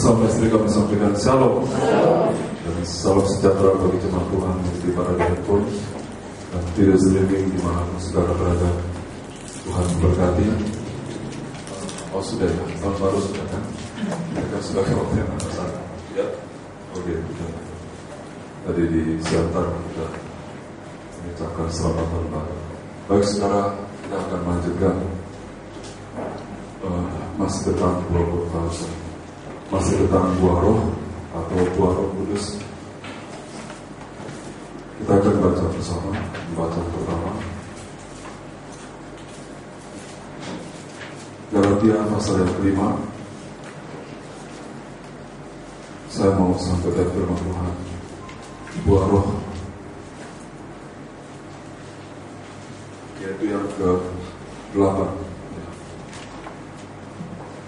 Bersama istri kami sampaikan shalom. Dan salam sejahtera bagi jemaat Tuhan yang di para handphone dan tidak sendiri dimanapun saudara berada. Tuhan memberkati. Oh sudah ya, tahun baru sudah kan? Mereka sudah ke waktu yang atas. Ya, oke, sudah. Tadi di siantar kita mengucapkan selamat tahun baru. Baik saudara, kita akan melanjutkan masih tentang buah palsu, masih tentang buah roh atau buah roh kudus. Kita akan baca bersama pembacaan pertama Galatia pasal yang kelima. Saya mau sampaikan firman Tuhan, buah roh, yaitu yang ke-8.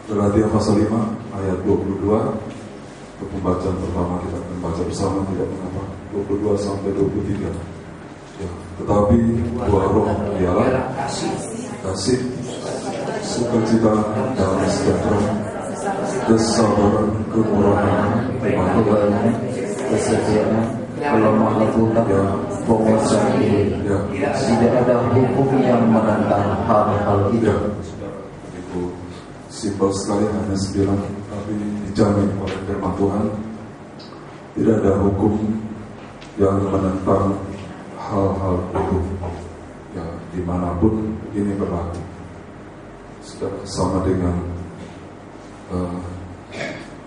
Galatia pasal 5 ayat 22. Untuk pembacaan pertama kita akan baca bersama, tidak mengapa, 22 sampai 23. Ya, tetapi buah roh ialah kasih, sukacita, damai sejahtera, kesabaran, kemurahan, kemahluan, kesetiaan, kelemah lembutan, penguasaan diri. Tidak ada hukum yang menentang hal-hal itu. Itu simpel sekali, hanya 9, tapi dijamin oleh firman Tuhan. Tidak ada hukum yang menentang hal-hal itu. Ya, dimanapun ini berlaku. Sudah sama dengan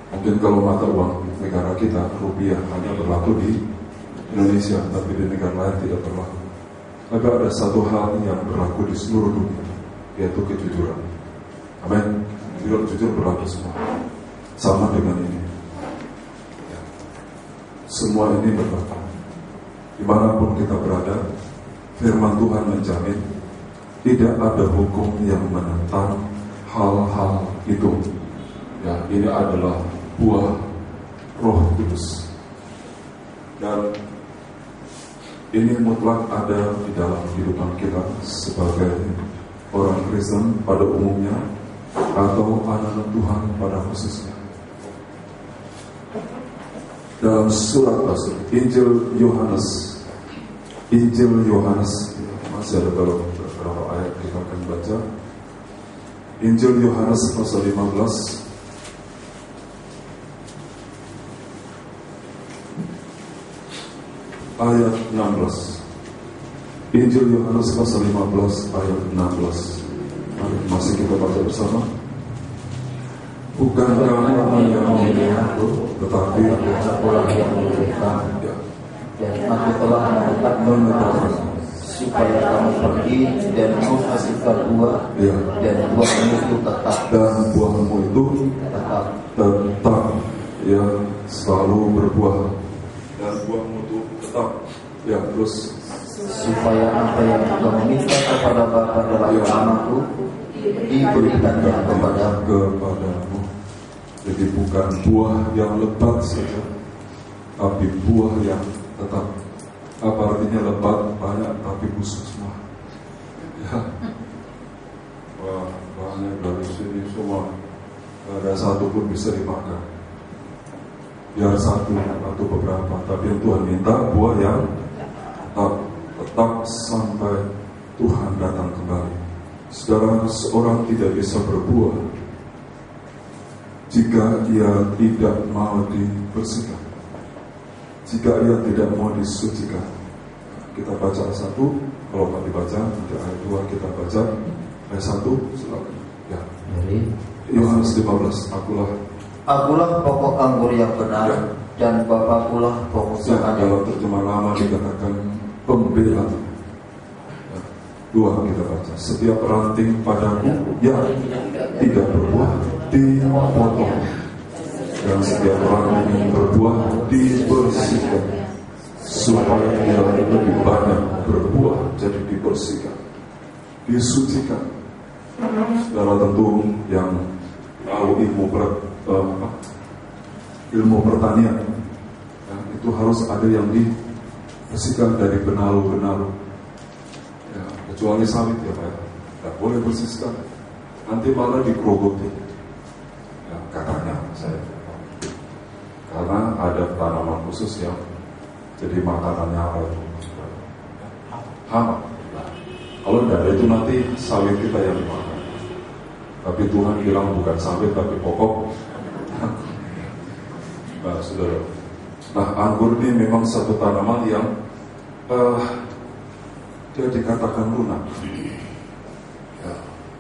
mungkin kalau mata uang negara kita rupiah hanya berlaku di Indonesia, tapi di negara lain tidak berlaku. Maka ada satu hal yang berlaku di seluruh dunia, yaitu kejujuran. Amin. Jujur berlaku semua. Sama dengan ini. Ya. Semua ini berlaku. Dimanapun kita berada, firman Tuhan menjamin tidak ada hukum yang menentang hal-hal itu. Ya, ini adalah buah Roh Kudus. Dan ini mutlak ada di dalam kehidupan kita sebagai orang Kristen pada umumnya atau anak-anak Tuhan pada khususnya. Dalam surat Injil Yohanes masih ada beberapa ayat kita akan baca. Injil Yohanes pasal 15 ayat 16. Injil Yohanes pasal 15 ayat 16. Mari masih kita baca bersama. Bukan kamu yang memilih aku, tetapi akulah yang memilih kamu. Dan aku telah menetapkan supaya kamu pergi dan menghasilkan buah, dan buahmu itu tetap, tetap yang selalu berbuah, dan buahmu itu tetap. Ya, terus supaya apa yang engkau meminta kepada Bapa dalam namaku diberikannya kepadamu. Jadi bukan buah yang lebat saja, tapi buah yang tetap. Apa artinya lebat? Banyak tapi busuk semua. Ya. Wah, banyak dari sini semua. Tidak ada satu pun bisa dimakan. Biar satu atau beberapa, tapi yang Tuhan minta buah yang tetap sampai Tuhan datang kembali. Saudara, seorang tidak bisa berbuah jika ia tidak mau dibersihkan, jika ia tidak mau disucikan. Kita baca 1, kalau tak dibaca nanti ayat 2 kita baca ayat 1, silakan. Ya. Yohanes 15, akulah pokok anggur yang benar, dan Bapakulah pokok yang ada. Dalam terjemah lama dikatakan pembela. 2 kita baca, setiap ranting padaku yang tidak berbuah dipotong, dan setiap ranting yang berbuah dibersihkan, supaya yang lebih banyak berbuah, jadi dibersihkan, disucikan. Saudara tentu yang tahu ilmu pertanian, ya, itu harus ada yang dibersihkan dari benalu-benalu. Ya, kecuali sawit ya Pak, tidak boleh bersihkan, nanti malah digerogoti. Ya, katanya saya karena ada tanaman khusus yang jadi makanannya apa itu? Hama. Kalau tidak ada itu nanti sawit kita yang dimakan. Tapi Tuhan bilang bukan sawit tapi pokok. Nah, saudara. Nah, anggur ini memang satu tanaman yang dia dikatakan lunak. Ya,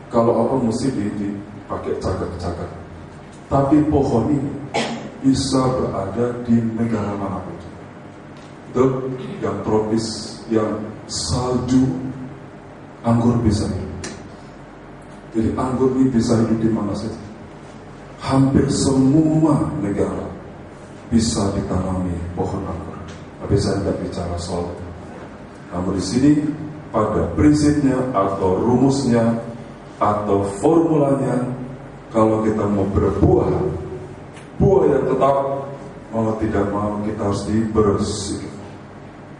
kalau apa mesti dipakai cakar-cakar. Tapi pohon ini bisa berada di negara manapun. Yang tropis, yang salju, anggur bisa hidup. Jadi anggur ini bisa hidup di mana saja. Hampir semua negara bisa ditanami pohon anggur. Tapi saya tidak bicara soal. Namun di sini pada prinsipnya atau rumusnya atau formulanya, kalau kita mau berbuah, buah yang tetap, mau tidak mau kita harus dibersihkan,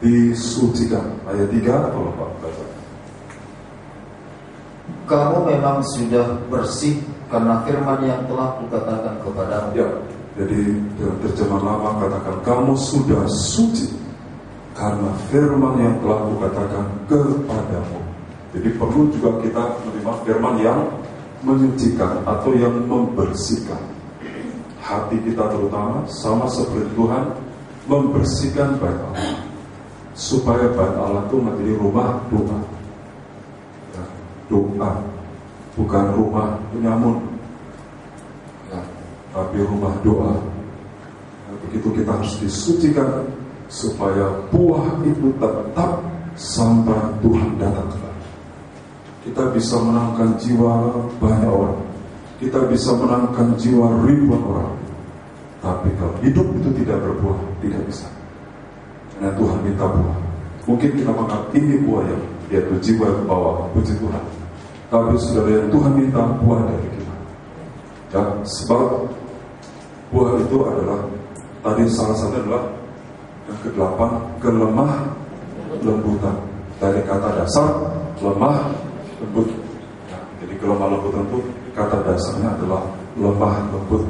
disucikan. Ayat 3 atau 4 baca. Kamu memang sudah bersih karena firman yang telah kukatakan kepadamu. Ya, jadi dalam terjemahan lama katakan kamu sudah suci karena firman yang telah kukatakan kepadamu. Jadi perlu juga kita menerima firman yang menyucikan atau yang membersihkan hati kita, terutama sama seperti Tuhan membersihkan bait Allah supaya bait Allah itu menjadi rumah doa. Ya, doa, bukan rumah penyamun, ya, tapi rumah doa. Ya, begitu kita harus disucikan supaya buah itu tetap sampai Tuhan datang kembali. Kita bisa menangkan jiwa banyak orang, kita bisa menangkan jiwa ribuan orang. Tapi kalau hidup itu tidak berbuah, tidak bisa. Karena Tuhan minta buah. Mungkin kita makan ini buah yang yaitu jiwa ke bawah, puji Tuhan. Tapi saudara, yang Tuhan minta buah dari kita. Ya, sebab buah itu adalah, tadi salah satu adalah yang ke-8, kelemah lembutan. Dari kata dasar lemah lembut. Ya, jadi kelemah lembutan itu kata dasarnya adalah lemah lembut.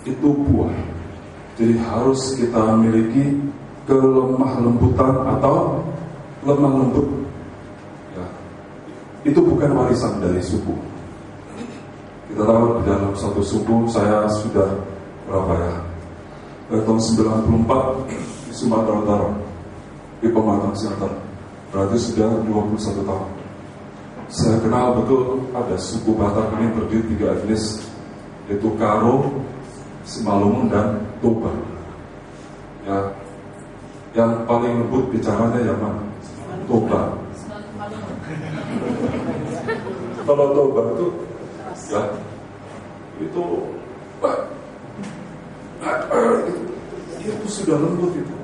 Itu buah. Jadi harus kita miliki kelemah lembutan atau lemah lembut. Ya, itu bukan warisan dari suku. Kita tahu di dalam satu suku, saya sudah berapa ya? Tahun 94 di Sumatera Utara, di Pematang Siantar. Berarti sudah 21 tahun. Saya kenal betul ada suku Batak ini terdiri 3 etnis, yaitu Karo, Simalungun, dan Toba. Ya, yang paling lembut bicaranya yang mana? Toba. Kalau Toba itu, ya, itu sudah lembut itu.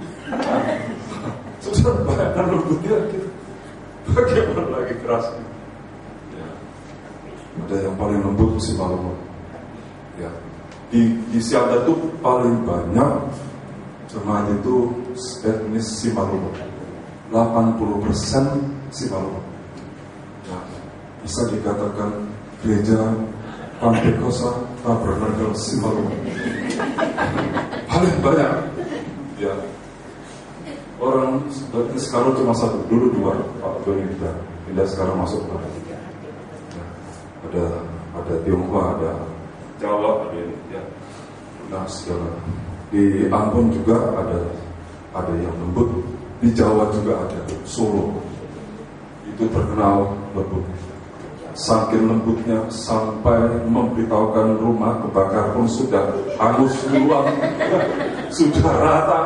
Sudah bayangkan lembutnya gitu. Bagaimana lagi kerasnya? Ya. Ada yang paling lembut Simalungun. Ya. Di Siantar itu paling banyak jemaat itu etnis Simalungun. 80% Simalungun. Ya. Bisa dikatakan gereja Pantekosta Tabernakel Simalungun. Paling banyak. Ya. Orang sekarang cuma satu, dulu 2, Pak Doni pindah sekarang masuk ke ya. Ada Tionghoa, ada Jawa, ada ya. Nah, segala. Di Ambon juga ada yang lembut, di Jawa juga ada, Solo itu terkenal lembut. Saking lembutnya sampai memberitahukan rumah kebakar pun sudah hangus duluan, sudah rata.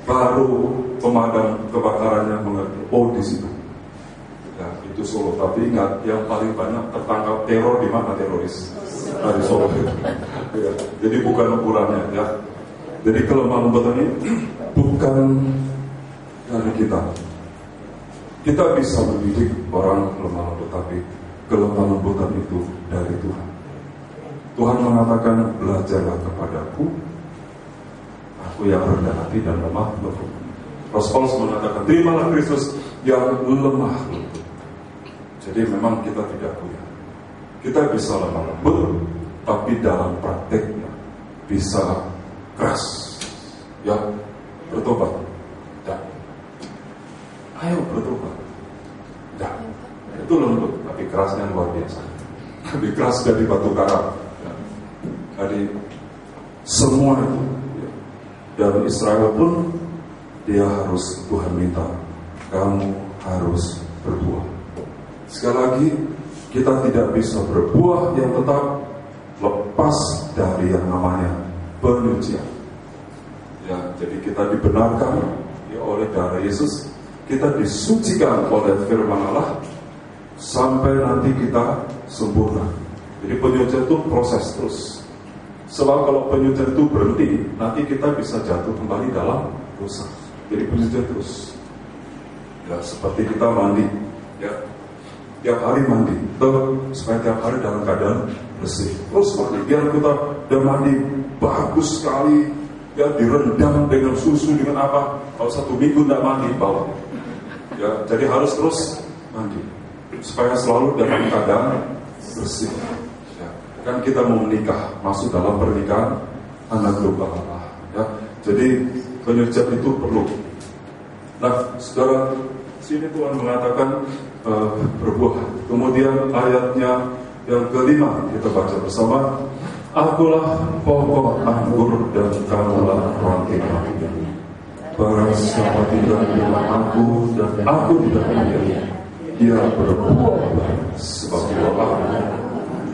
Baru pemadam kebakarannya mengerti, oh di situ. Ya, itu Solo. Tapi ingat, yang paling banyak tertangkap teror di mana teroris? Di Solo. Ya, jadi bukan ukurannya, ya. Jadi kelemah lembutan ini bukan dari kita. Kita bisa mendidik orang lemah lembut, tapi kelemah lembutan itu dari Tuhan. Tuhan mengatakan, belajarlah kepadaku, aku yang rendah hati dan lemah lembut. Rasul Paulus mengatakan, terimalah Kristus yang lemah lembut. Jadi memang kita tidak punya. Kita bisa lemah lembut, tapi dalam prakteknya bisa keras. Ya, bertobat. Ya. Ayo bertobat. Ya. Itu lembut, tapi kerasnya luar biasa. Lebih keras dari batu karang. Ya. Dari semua itu. Ya. Dan Israel pun dia harus, Tuhan minta, kamu harus berbuah. Sekali lagi, kita tidak bisa berbuah yang tetap lepas dari yang namanya penyucian. Ya, jadi kita dibenarkan ya, oleh darah Yesus, kita disucikan oleh firman Allah sampai nanti kita sempurna. Jadi penyucian itu proses terus. Sebab kalau penyucian itu berhenti, nanti kita bisa jatuh kembali dalam dosa. Jadi penyucian terus. Ya, seperti kita mandi, ya, tiap hari mandi, supaya tiap hari dalam keadaan bersih. Terus mandi, biar kita udah mandi bagus sekali, ya, direndam dengan susu, dengan apa. Kalau 1 minggu tidak mandi, bawa. Ya, jadi harus terus mandi, supaya selalu dalam keadaan bersih. Ya, kan kita mau menikah, masuk dalam pernikahan anak global Allah. Ya, jadi penyucian itu perlu. Nah, saudara, sini Tuhan mengatakan berbuah. Kemudian ayatnya yang kelima kita baca bersama. Akulah pokok anggur dan kamulah ranting-ranting. Barang siapa tidak di dalam aku dan aku tidak dia, dia berbuah sebab buah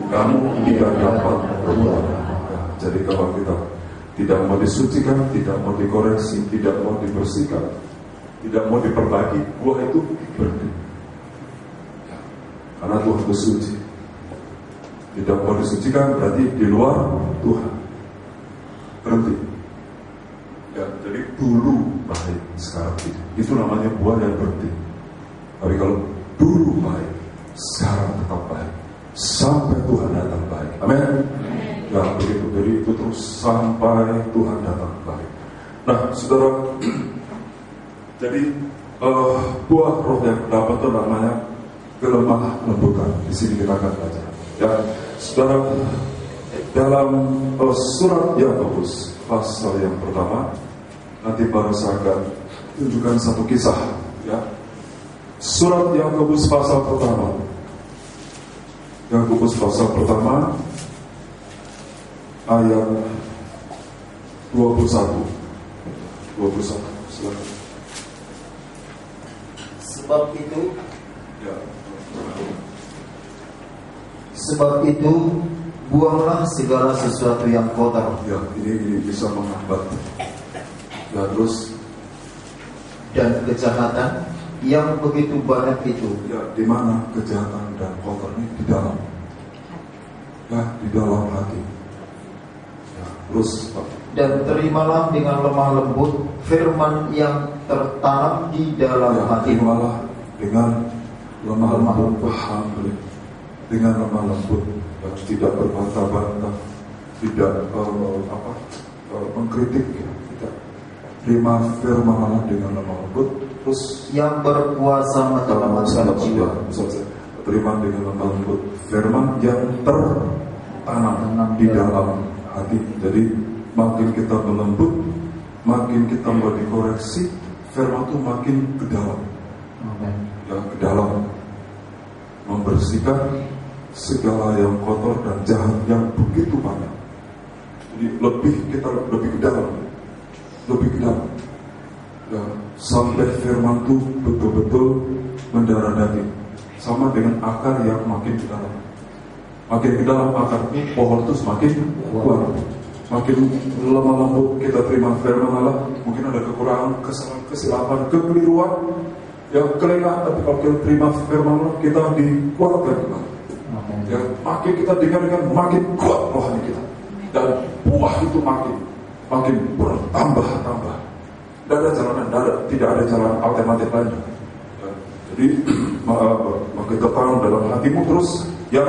kamu tidak dapat berbuah. Nah, jadi kalau kita tidak mau disucikan, tidak mau dikoreksi, tidak mau dibersihkan, tidak mau diperbaiki, buah itu berhenti. Ya, karena Tuhan itu suci. Tidak mau disucikan berarti di luar Tuhan. Berhenti. Ya, jadi dulu baik, sekarang tidak. Itu namanya buah yang berhenti. Tapi kalau dulu baik, sekarang tetap baik, sampai Tuhan datang baik. Amin. Ya, begitu. Jadi itu terus sampai Tuhan datang baik. Nah, saudara, jadi buah roh yang dapat itu namanya kelemah lembutan. Di sini kita akan belajar. Ya, saudara, dalam surat Yakobus pasal yang pertama, nanti baru saya akan tunjukkan satu kisah. Ya, surat Yakobus pasal pertama. Yakobus pasal pertama ayat 21. Silakan. Sebab itu buanglah segala sesuatu yang kotor. Ya, ini bisa menghambat. Ya, terus dan kejahatan yang begitu banyak itu. Ya, di mana kejahatan dan kotor ini? Di dalam. Ya, di dalam hati. Ya, terus dan terimalah dengan lemah lembut firman yang tertanam di dalam hati. Terimalah dengan lemah lembut, dengan lemah lembut, yang tidak berbantah-bantah, tidak mengkritik, ya. Tidak. Terima firman Allah dengan lemah lembut, terus yang berkuasa menyelamatkan jiwa. Terima dengan lemah lembut firman yang tertanam di dalam hati. Jadi makin kita melembut, makin kita mau dikoreksi, firman itu makin ke dalam. Ya, ke dalam, membersihkan segala yang kotor dan jahat yang begitu banyak. Jadi kita lebih ke dalam, ya, sampai firman itu betul-betul mendarah daging, sama dengan akar yang makin ke dalam. Makin ke dalam akar ini, pohon itu semakin kuat. Makin lemah lembut kita terima firman Allah, mungkin ada kekurangan, kesalahan, kesilapan, kekeliruan, ya kelelahan, tapi kalau kita terima firman Allah, kita dikuatkan. Ya, makin kita dengar makin kuat rohani kita, dan buah itu makin bertambah. Tidak ada jalan alternatif lain. Ya, jadi makin tertanam dalam hatimu terus yang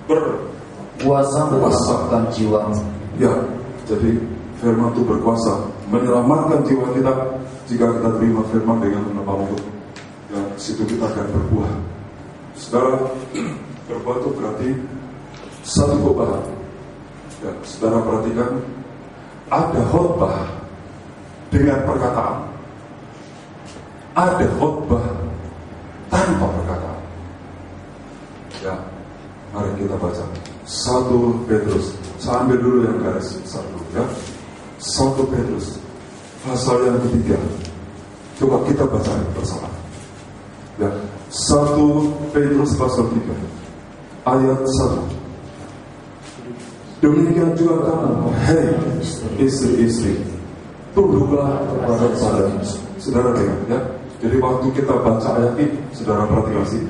berkuasa menyelamatkan jiwa. Ya, jadi firman itu berkuasa menyelamatkan jiwa kita jika kita terima firman dengan lemah lembut. Ya, situ kita akan berbuah. Saudara, berbuah itu berarti satu perubahan. Ya, saudara perhatikan, ada khotbah dengan perkataan, ada khotbah tanpa perkataan. Ya, mari kita baca 1 Petrus. Saya ambil dulu yang garis 1 ya. 1 Petrus pasal yang ketiga. Coba kita baca bersama. Ya, 1 Petrus pasal 3 ayat 1. Demikian juga kamu, hei istri-istri, tunduklah kepada suami. Saudara dengar ya. Jadi waktu kita baca ayat ini, saudara perhatikan sih.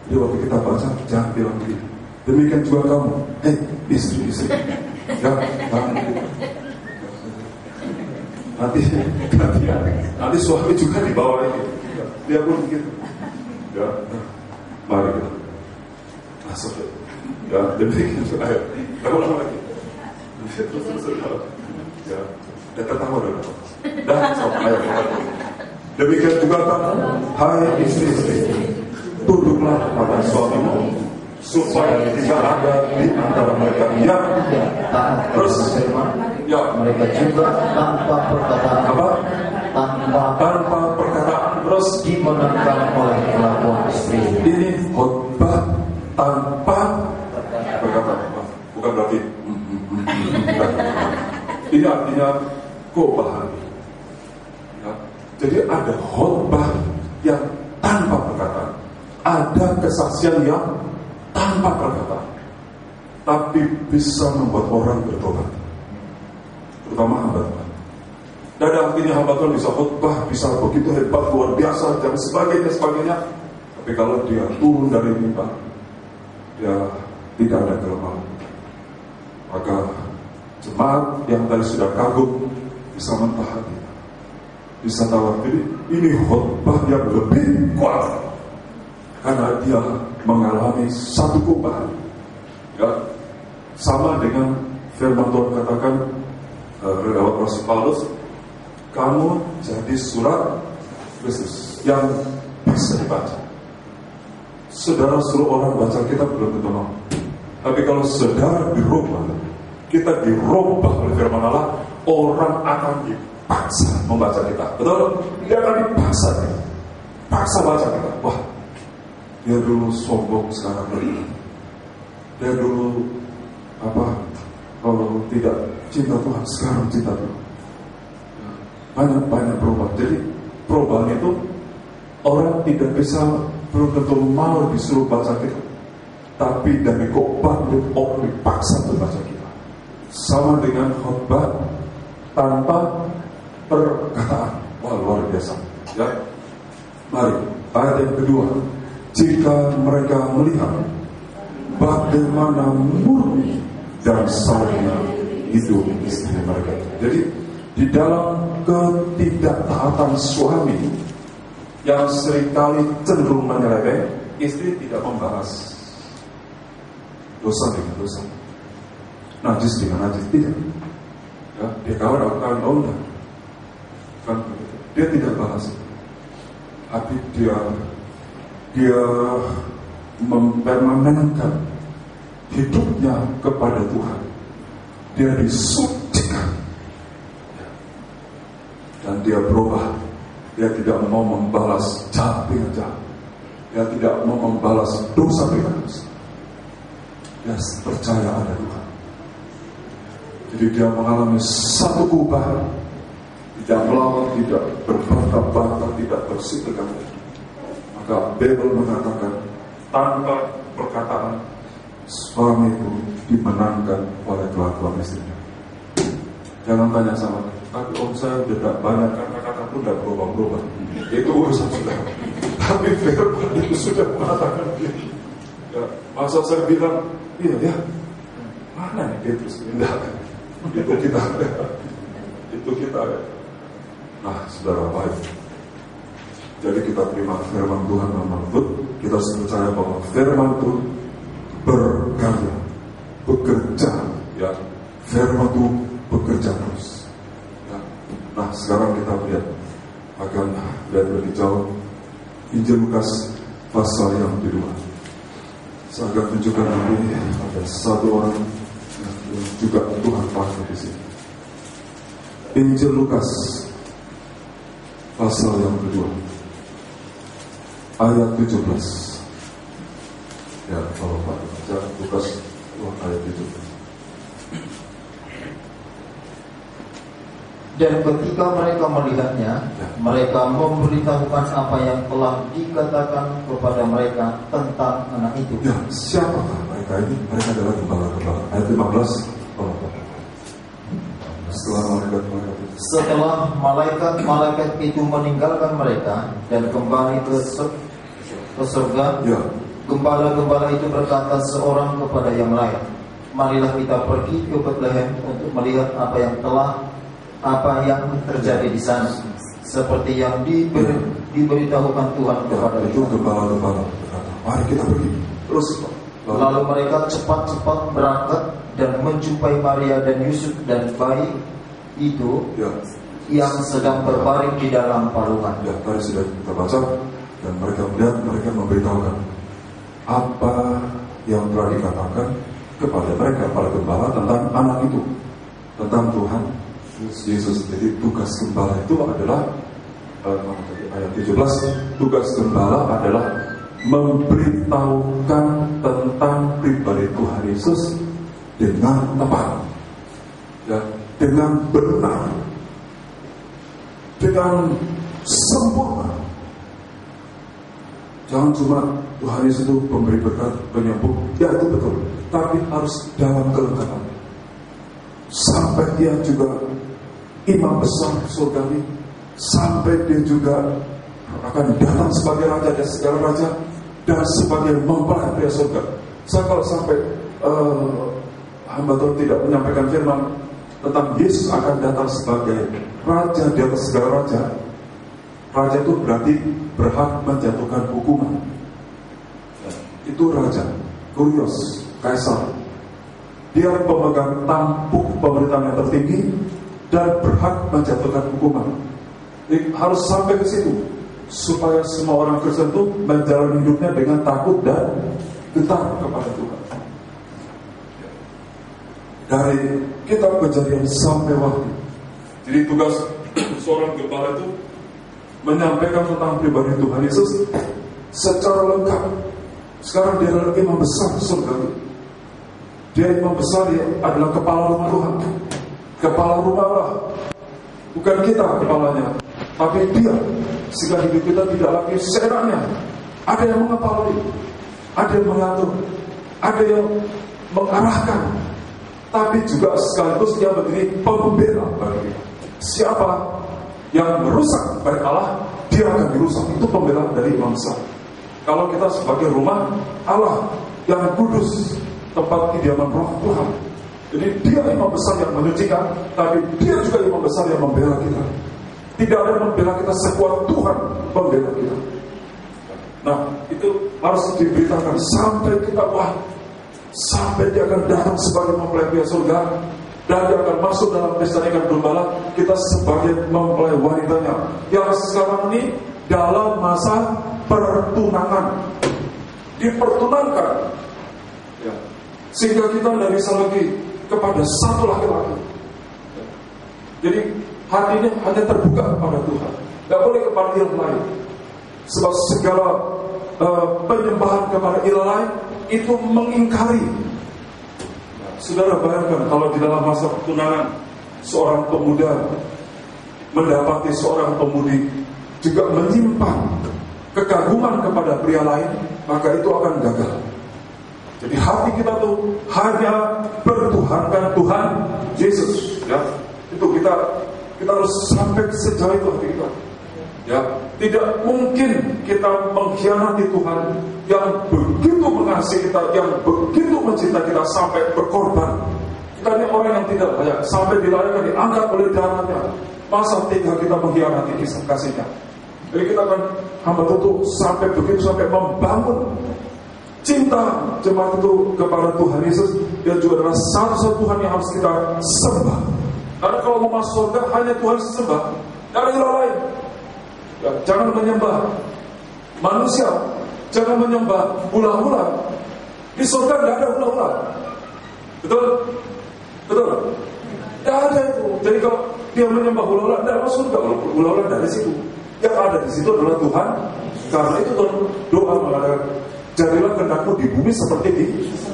Jadi waktu kita baca, jangan bilang begini. Demikian juga kamu, hei istri-istri. Ya, nanti suami juga di bawah ini. Dia pun begitu. Ya, mari kita masuk. Ya, demikian juga ayat. Kamu ulang lagi. Terus. Ya, dan tertawa dulu. Dan sampai ayat 4. Demikian juga kamu, hai istri-istri, tunduklah kepada suamimu, supaya tidak ada di antara mereka yang terus ya mereka juga tanpa perkataan apa? Tanpa perkataan terus dimenangkan oleh kelakuan istri. Ini khotbah tanpa perkataan. Bukan berarti ini artinya kobahan. Ya. Jadi ada khotbah yang tanpa perkataan, ada kesaksian yang tanpa perkataan, tapi bisa membuat orang bertobat, terutama hamba Tuhan. Dan artinya hamba Tuhan bisa khotbah, bisa begitu hebat, luar biasa, dan sebagainya. Tapi kalau dia turun dari mimbar, dia tidak ada kelemahan. Maka jemaat yang tadi sudah kagum bisa mentahati, bisa tahu ini khotbah yang lebih kuat karena dia mengalami satu kobahan. Ya, sama dengan firman Tuhan katakan lewat Rasul Paulus, kamu jadi surat Kristus yang bisa dibaca. Saudara suruh orang baca kitab belum tentu mau. Tapi kalau saudara dirubah, kita dirubah oleh firman Allah, orang akan dipaksa membaca kita. Betul? Dia akan dipaksa, paksa baca kita. Wah, dia dulu sombong, sekarang beri. Dia dulu kalau tidak cinta Tuhan, sekarang cinta Tuhan. Banyak perubahan. Jadi perubahan itu orang tidak bisa, belum tentu mau disuruh baca kita, tapi dari khotbah orang dipaksa untuk baca kita. Sama dengan khotbah tanpa perkataan. Wah, luar biasa. Ya, mari ayat yang kedua. Jika mereka melihat bagaimana murni dan salehnya hidup istri mereka. Jadi di dalam ketidaktaatan suami yang seringkali cenderung menyeleweng, istri tidak membahas dosa dengan dosa, najis dengan najis, tidak. Ya, dia kawan aku kawan, enggak. Kan dia tidak bahas, tapi dia mempermanenkan hidupnya kepada Tuhan. Dia disucikan dan dia berubah. Dia tidak mau membalas jahat dengan jahat. Dia tidak mau membalas dosa dengan dosa. Dia percaya ada Tuhan. Jadi dia mengalami satu perubahan. Tidak melawan, tidak berbantah-bantah, tidak bersikup. Maka Bible mengatakan tanpa perkataan suami itu dimenangkan oleh kelakuan istrinya. Jangan tanya sama, tapi saya tidak banyak kata-kata pun tidak berubah-ubah. Itu urusan saudara. Tapi firman itu sudah mengatakan ya, masa saya bilang iya ya, mana nih Petrus? Itu kita. Nah, saudara baik. Jadi kita terima firman Tuhan dengan lembut. Kita harus percaya bahwa firman itu berkarya, bekerja. Ya, firman itu bekerja terus. Ya. Nah, sekarang kita lihat akan lihat lebih jauh Injil Lukas pasal yang kedua. Saya akan tunjukkan nanti ada satu orang yang juga Tuhan pakai di sini. Injil Lukas pasal yang kedua ayat 17. Ya, kalau Pak baca Lukas ayat 17. Dan ketika mereka melihatnya, mereka memberitahukan apa yang telah dikatakan kepada mereka tentang anak itu. Ya, siapakah mereka ini? Mereka adalah gembala-gembala. Ayat 15. Setelah malaikat-malaikat itu meninggalkan mereka dan kembali ke surga, ya, gembala-gembala itu berkata seorang kepada yang lain, marilah kita pergi ke Bethlehem untuk melihat apa yang terjadi di sana, seperti yang diberitahukan Tuhan kepada kita. Itu gembala-gembala berkata, mari kita pergi. Terus lalu mereka cepat-cepat berangkat dan menjumpai Maria dan Yusuf dan bayi itu yang sedang berbaring di dalam palungan. Ya, tadi sudah kita baca, dan mereka melihat, mereka memberitahukan apa yang telah dikatakan kepada mereka, para gembala, tentang anak itu, tentang Tuhan Yesus. Jadi tugas gembala itu adalah ayat 17, tugas gembala adalah memberitahukan tentang pribadi Tuhan Yesus dengan tepat, ya, dengan benar, dengan sempurna. Jangan cuma Tuhan Yesus itu pemberi berkat, penyembuh, ya itu betul, tapi harus dalam kelengkapan. Sampai dia juga imam besar surgawi, sampai dia juga akan datang sebagai raja dan segala raja, dan sebagai mempelai pria surga. Saya kalau sampai hamba Tuhan tidak menyampaikan firman tentang Yesus akan datang sebagai raja di atas segala raja, raja itu berarti berhak menjatuhkan hukuman. Itu raja, Kurios, kaisar. Dia pemegang tampuk pemerintahan yang tertinggi dan berhak menjatuhkan hukuman. Jadi, harus sampai ke situ supaya semua orang Kristen itu menjalani hidupnya dengan takut dan getar kepada Tuhan. Dari kitab Kejadian sampai Wahyu. Jadi tugas seorang gembala itu menyampaikan tentang pribadi Tuhan Yesus secara lengkap. Sekarang dia adalah imam besar surga. Dia imam besar, dia adalah kepala rumah Tuhan. Kepala rumah Allah. Bukan kita kepalanya, tapi dia. Sehingga hidup kita tidak lagi seenaknya. Ada yang mengepalai, ada yang mengatur, ada yang mengarahkan, tapi juga sekaligus dia menjadi pembela bagi kita. Siapa yang merusak baik Allah, dia akan dirusak. Itu pembela dari bangsa. Kalau kita sebagai rumah Allah yang kudus, tempat kediaman Roh Tuhan, jadi dia imam besar yang menyucikan, tapi dia juga imam besar yang membela kita. Tidak ada yang membela kita sekuat Tuhan membela kita. Nah, itu harus diberitakan sampai kita sampai dia akan datang sebagai mempelai pria surga, dan dia akan masuk dalam pesta ikan gembala. Kita sebagai mempelai wanitanya yang sekarang ini dalam masa pertunangan, dipertunangkan, ya, sehingga kita tidak bisa lagi kepada satu laki-laki. Jadi hatinya hanya terbuka kepada Tuhan, tidak boleh kepada ilah lain. Sebab segala penyembahan kepada ilah lain itu mengingkari. Saudara bayangkan kalau di dalam masa pertunangan seorang pemuda mendapati seorang pemudi juga menyimpan kekaguman kepada pria lain, maka itu akan gagal. Jadi hati kita tuh hanya bertuhankan Tuhan Yesus, ya. Itu kita harus sampai sejauh itu hati kita. Ya, tidak mungkin kita mengkhianati Tuhan yang begitu mengasihi kita, yang begitu mencintai kita sampai berkorban. Kita ini orang yang tidak layak, sampai dilayakkan, diangkat oleh darahnya. Masa tega kita mengkhianati kisah kasihnya? Jadi kita akan hamba tutup sampai begitu, sampai membangun cinta jemaat itu kepada Tuhan Yesus. Dia juga adalah satu-satu Tuhan yang harus kita sembah. Karena kalau mau masuk surga hanya Tuhan sembah, tidak ada ilah lain. Ya, jangan menyembah manusia, jangan menyembah hula-hula. Di surga tidak ada hula-hula. Betul? Betul? Tidak ada itu. Jadi kalau dia menyembah ula-ula, tidak masuk surga. Ula-ula dari situ. Yang ada di situ adalah Tuhan. Karena itu doa mengatakan, jadilah kehendakmu di bumi seperti di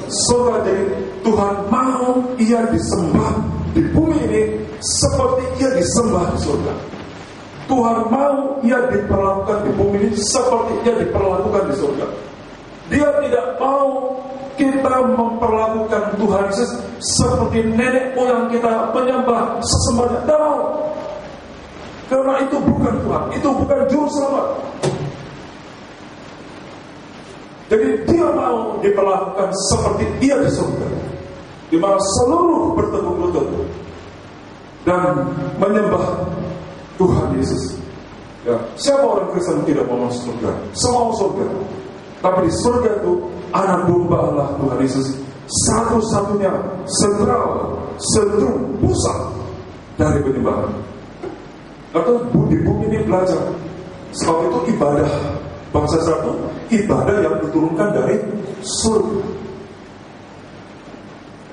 surga. Jadi Tuhan mau ia disembah di bumi ini seperti ia disembah di surga. Tuhan mau ia diperlakukan di bumi ini seperti ia diperlakukan di surga. Dia tidak mau kita memperlakukan Tuhan Yesus seperti nenek moyang kita menyembah sesembahnya. Tidak mau. Karena itu bukan Tuhan, itu bukan juru selamat. Jadi dia mau diperlakukan seperti dia di surga, di mana seluruh bertekuk lutut dan menyembah Tuhan Yesus. Ya, siapa orang Kristen tidak mau masuk surga? Semua surga. Tapi di surga itu anak domba Allah Tuhan Yesus, satu-satunya sentral, sentrum, pusat dari penyembahan. Atau di bumi ini belajar. Sebab itu ibadah bangsa satu, ibadah yang diturunkan dari surga.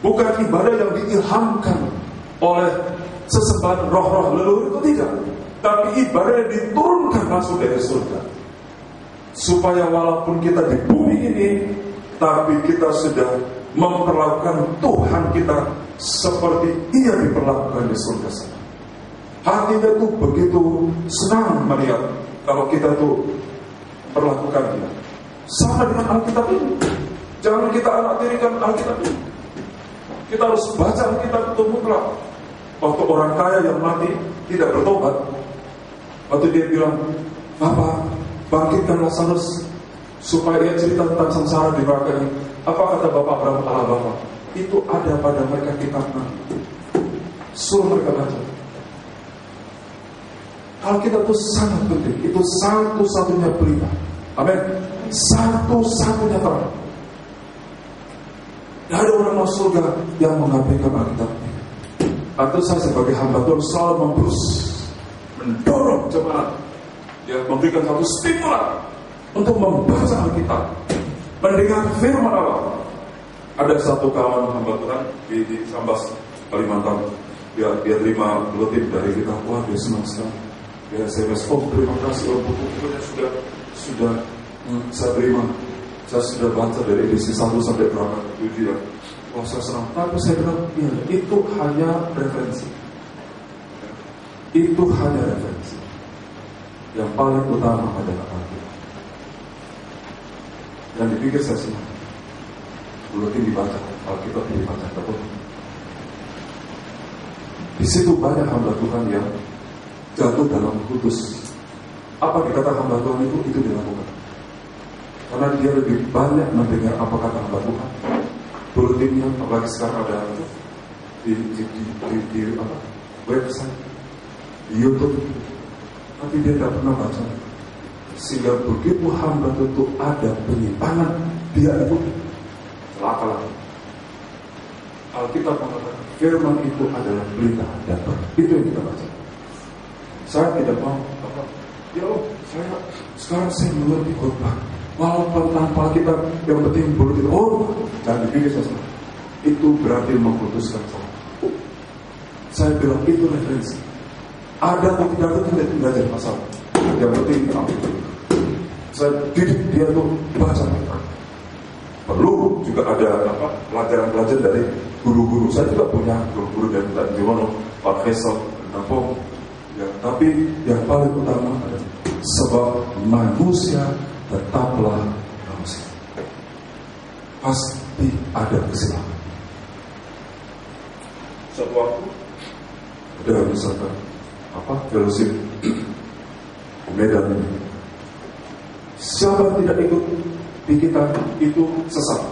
Bukan ibadah yang diilhamkan oleh sesembahan roh-roh leluhur, itu tidak. Tapi ibadah yang diturunkan langsung dari surga. Supaya walaupun kita di bumi ini, tapi kita sudah memperlakukan Tuhan kita seperti ia diperlakukan di surga sana. Hatinya tuh begitu senang melihat kalau kita tuh perlakukan dia sama dengan Alkitab ini. Jangan kita anaktirikan Alkitab ini. Kita harus baca Alkitab itu mutlak. Waktu orang kaya yang mati tidak bertobat, waktu dia bilang, Bapak, bangkitkan Lazarus supaya dia cerita tentang sengsara di neraka ini. Apa kata Bapak Abraham? Allah Bapak, itu ada pada mereka kitabnya. Suruh mereka baca. Alkitab itu sangat penting. Itu satu-satunya berita. Amin. Satu-satunya terang. Tidak ada orang masuk surga yang mengabaikan Alkitab. Atau saya sebagai hamba Tuhan selalu mendorong jemaat, ya, memberikan satu stimulan untuk membaca Alkitab, mendengar firman Allah. Ada satu kawan hamba Tuhan di Sambas, Kalimantan. Dia terima buletin dari kita. Wah, dia senang sekali. Ya, SMS, terima kasih buku-bukunya sudah saya terima. Saya sudah baca dari edisi 1 sampai berapa 7 ya. Wah, saya senang. Tapi saya bilang, ya, itu hanya referensi. Itu hanya referensi. Yang paling utama adalah Alkitab. Dan dipikir saya senang. Buletin dibaca, Alkitab dibaca terus. Di situ banyak hamba Tuhan yang jatuh dalam putus. Apa dikata hamba Tuhan itu dilakukan. Karena dia lebih banyak mendengar apa kata hamba Tuhan. Buletinnya, apalagi sekarang ada di website, di YouTube, tapi dia tidak pernah baca. Sehingga begitu hamba itu ada penyimpangan, dia ikuti. Celaka lagi. Alkitab mengatakan firman itu adalah berita dan itu yang kita baca. Saya tidak mau, ya Allah, sekarang mengerti khotbah. Walaupun tanpa kita yang penting buletin. Jangan dipikir saya. Itu berarti memutuskan saya. Saya bilang itu referensi. Ada atau tidak jadi masalah. Yang penting ambil. Saya didik dia tuh baca. Perlu juga ada pelajaran-pelajaran dari guru-guru. Saya juga punya guru-guru dari Juwono, Pak Faisal, Nampung. Ya, tapi yang paling utama adalah sebab manusia tetaplah manusia. Pasti ada kesilapan. Suatu waktu ada misalkan fellowship di Medan ini. Siapa tidak ikut di kita itu sesat.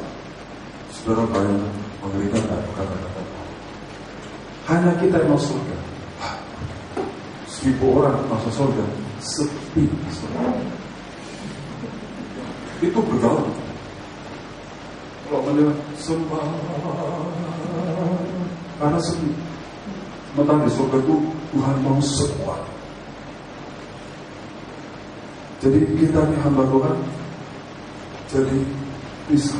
Saudara banyak mengerikan kata-kata. Hanya kita yang masuk surga. 1000 orang masuk surga, sepi surga. Itu bergaul. Kalau mendengar sembah, karena sepi. Sementara di surga itu Tuhan mau semua. Jadi kita ini hamba Tuhan, jadi bisa.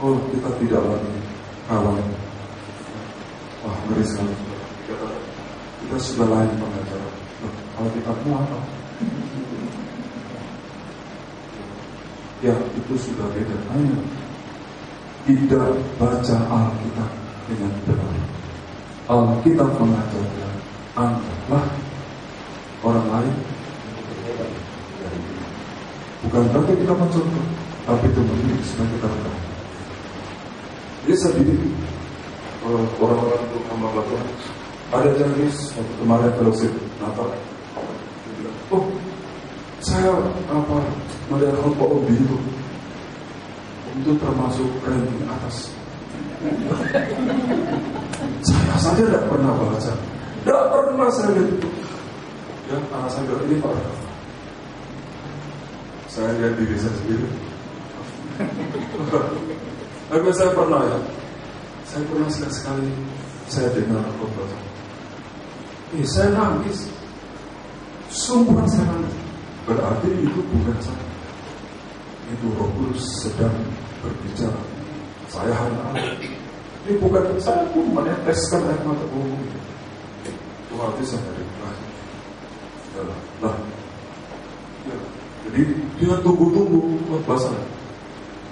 Kita tidak lagi kawan. Wah, ngeri sekali. Kita sudah lain pengajaran. Kalau kitabmu apa? Ya, itu sudah beda. Ayo, tidak baca Alkitab dengan benar. Alkitab mengajarkan, anggaplah orang lain dari kita. Bukan berarti kita mencontoh, tapi itu mendidik supaya kita tahu. Jadi saya didik orang-orang itu hamba Tuhan. Ada jenis waktu kemarin fellowship Natal. Oh, saya melihat hamba Obi itu termasuk ranking atas. Saya saja tidak pernah baca, tidak pernah saya lihat itu. Ya, anak saya bilang ini Pak. Saya lihat diri saya sendiri. Tapi saya pernah sekali saya dengar khotbah. Saya nangis. Sumpah saya nangis. Berarti itu bukan saya. Itu Roh Kudus sedang berbicara. Saya hanya ini bukan saya pun meneteskan air mata umum. Itu arti saya dari nah, ya. Jadi dia tunggu-tunggu khotbah saya.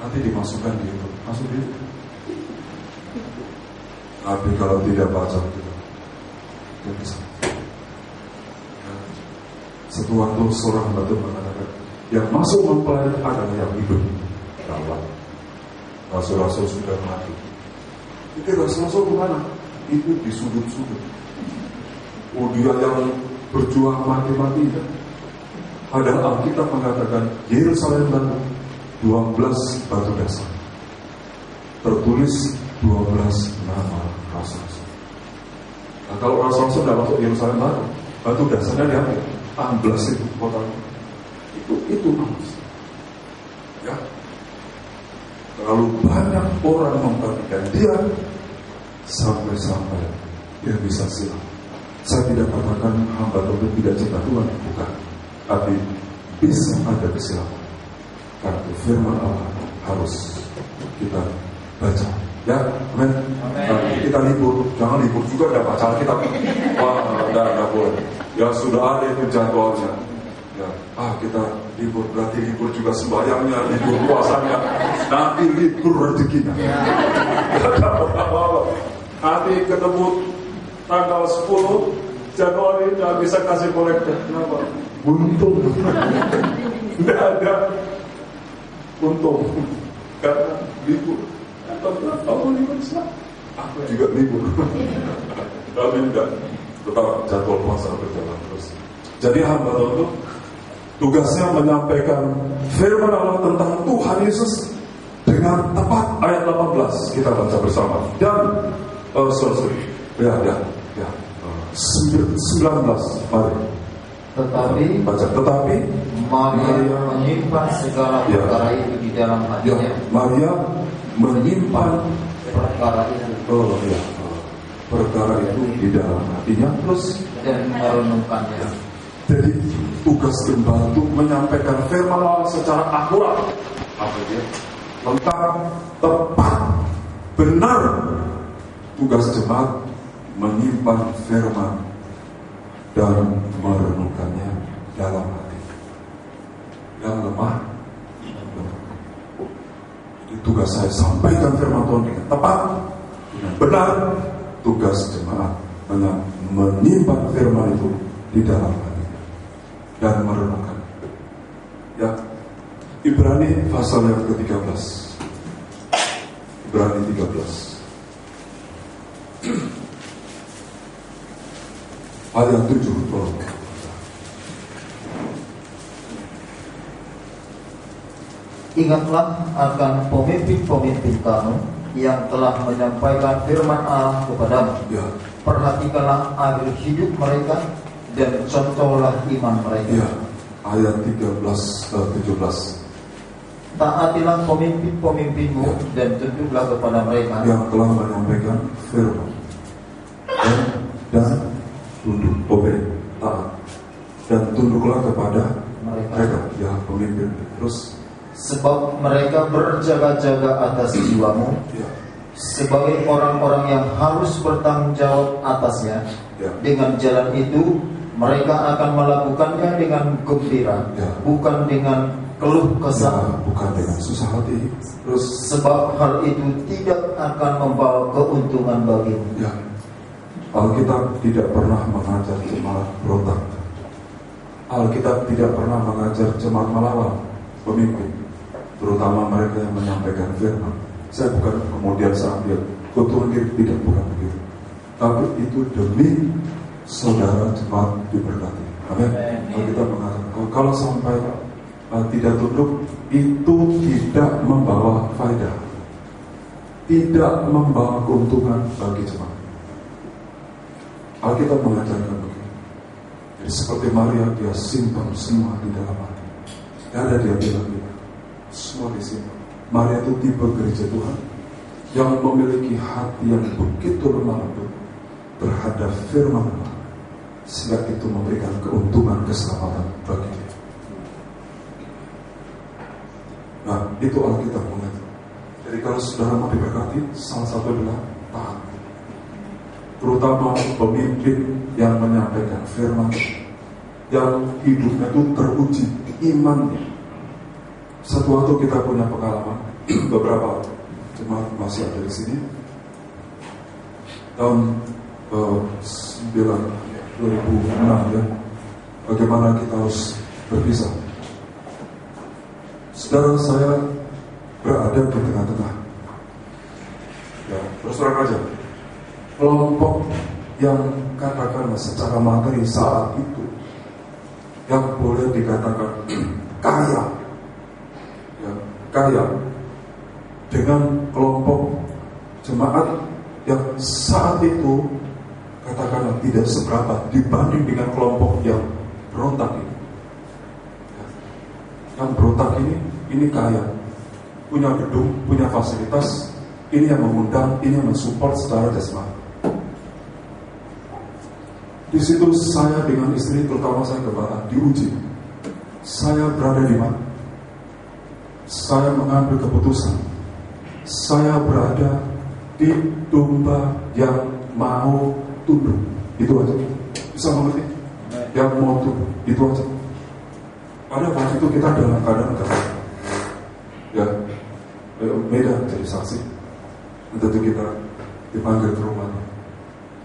Nanti dimasukkan di itu, masuk di itu. Tapi kalau tidak baca kita bisa. Satu waktu seorang batu mengatakan, yang masuk mempelai adalah yang hidup. Kalau rasul-rasul sudah mati, itu rasul-rasul kemana? Itu di sudut-sudut. Oh, dia yang berjuang mati-mati. Padahal Alkitab mengatakan Yerusalem baru 12 batu dasar. Tertulis 12 nama rasul-rasul. Nah, kalau rasul-rasul tidak masuk Yerusalem baru, batu dasarnya diambil. 16 itu kota. Itu mas. Ya. Terlalu banyak orang memperhatikan dia sampai-sampai dia bisa silam. Saya tidak katakan hamba Tuhan tidak cinta Tuhan, bukan. Tapi bisa ada kesilapan. Karena firman Allah harus kita baca. Ya, amin. Kita libur, jangan libur juga ada baca kita. Wah, tidak boleh. Ya sudah ada itu jadwalnya. Ya, kita libur berarti libur juga sembahyangnya, libur puasanya, nanti libur rezekinya. Tidak apa-apa. Nanti ketemu tanggal 10 Januari tidak bisa kasih kolektor. Kenapa? Untung. Tidak ada untung karena libur. Kamu libur Islam? Aku juga libur. Tapi enggak. Tetap jadwal puasa berjalan terus. Jadi hamba itu tugasnya menyampaikan firman Allah tentang Tuhan Yesus dengan tepat. Ayat 18 kita baca bersama. Dan 19 mari tetapi Maria menyimpan segala perkara itu di dalam hatinya. Maria menyimpan perkara itu. Perkara itu di dalam hatinya terus dan merenungkannya. Jadi tugas gembala itu menyampaikan firman Allah secara akurat, lengkap, tepat, benar. Tugas jemaat menyimpan firman dan merenungkannya dalam hati. Yang lemah, jadi tugas saya sampaikan firman Tuhan dengan tepat, dengan benar. Tugas jemaat menyimpan firman itu di dalam hati dan merenungkan. Ya, Ibrani pasal yang ke-13. Ibrani 13. Ayat 7 tolong. Ingatlah akan pemimpin-pemimpin kamu yang telah menyampaikan firman Allah kepadamu. Ya. Perhatikanlah akhir hidup mereka dan contohlah iman mereka. Ya. Ayat 13-17. Taatilah pemimpin-pemimpinmu dan tunduklah kepada mereka yang telah menyampaikan firman dan tunduk, taat dan tunduklah kepada mereka. Ya, pemimpin. Terus sebab mereka berjaga-jaga atas jiwamu, ya, sebagai orang-orang yang harus bertanggung jawab atasnya. Dengan jalan itu mereka akan melakukannya dengan gembira, bukan dengan keluh kesah, bukan dengan susah hati. Terus sebab hal itu tidak akan membawa keuntungan bagimu. Alkitab tidak pernah mengajar jemaat berontak. Alkitab tidak pernah mengajar jemaat melawan pemimpin, terutama mereka yang menyampaikan firman. Saya bukan kemudian saya ambil keuntungan diri, tidak, bukan begitu. Tapi itu demi saudara jemaat diberkati. Amin. Alkitab mengatakan kalau sampai tidak tunduk, itu tidak membawa faedah, tidak membawa keuntungan bagi jemaat. Alkitab mengajarkan begitu. Jadi seperti Maria, dia simpan semua di dalam hati. Tidak ada dia bilang semua disimpan. Maria itu tipe gereja Tuhan yang memiliki hati yang begitu lemah lembut terhadap firman Allah, sehingga itu memberikan keuntungan keselamatan bagi dia. Nah, itu Alkitab mengajar. Jadi kalau saudara mau diberkati, salah satu adalah taat. Terutama pemimpin yang menyampaikan firman, yang hidupnya itu teruji imannya. Satu waktu kita punya pengalaman, beberapa jemaat masih ada di sini, tahun 2006 ya, bagaimana kita harus berpisah. Saudara, saya berada di tengah-tengah. Ya, terus terang aja, kelompok yang katakanlah secara materi saat itu yang boleh dikatakan kaya, ya, kaya, dengan kelompok jemaat yang saat itu katakanlah tidak seberapa dibanding dengan kelompok yang berontak ini. Yang berontak ini kaya, punya gedung, punya fasilitas, ini yang mengundang, ini yang mensupport secara jasmani. Di situ saya dengan istri, terutama saya gembala, diuji. Saya berada di mana? Saya mengambil keputusan. Saya berada di domba yang mau tunduk. Itu aja. Bisa mengerti? Yang mau tunduk. Itu aja. Pada waktu itu kita dalam keadaan kaya. Ya, Medan jadi saksi. Dan tentu kita dipanggil ke rumahnya.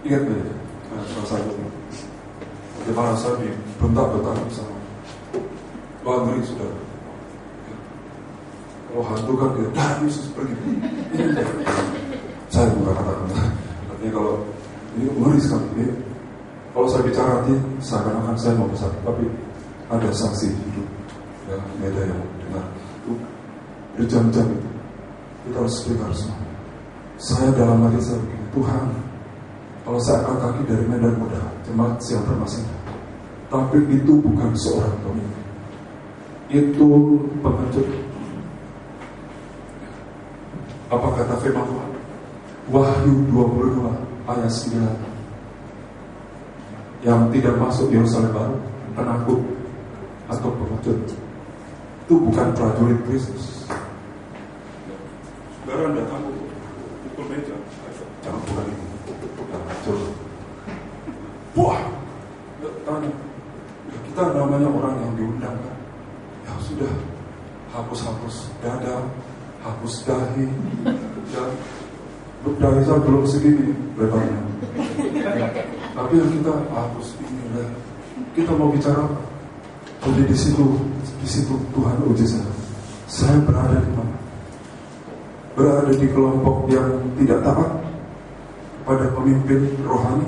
Ingat Medan? Salah satu. Bagaimana saya dibentak-bentak bersama. Wah, ngeri sudah. Kalau hantu kan dia, Yesus pergi. Saya bukan kata-kata. Artinya kalau ini ngeri sekali. Kalau saya bicara nanti seakan-akan saya mau besar, tapi ada saksi hidup. Ya, Medan yang dengar. Itu berjam-jam itu. Kita harus dengar semua. Saya dalam hati saya begini, Tuhan, kalau saya angkat kaki dari Medan mudah, jemaat siang termasih. Tapi itu bukan seorang pemimpin. Itu pengecut. Apa kata firman Tuhan? Wahyu 22 ayat 9. Yang tidak masuk Yerusalem baru, penakut atau pengecut. Itu bukan prajurit Kristus. Saudara Anda takut pukul meja, jangan bukan itu. Coba. Wah, tanya. Kita namanya orang yang diundang kan. Ya sudah, hapus dada, hapus dahi, ya. Dahi saya belum segini lebarnya. Tapi yang kita hapus ini lah. Kita mau bicara apa? Jadi di situ Tuhan uji saya. Saya berada di mana? Berada di kelompok yang tidak taat pada pemimpin rohani,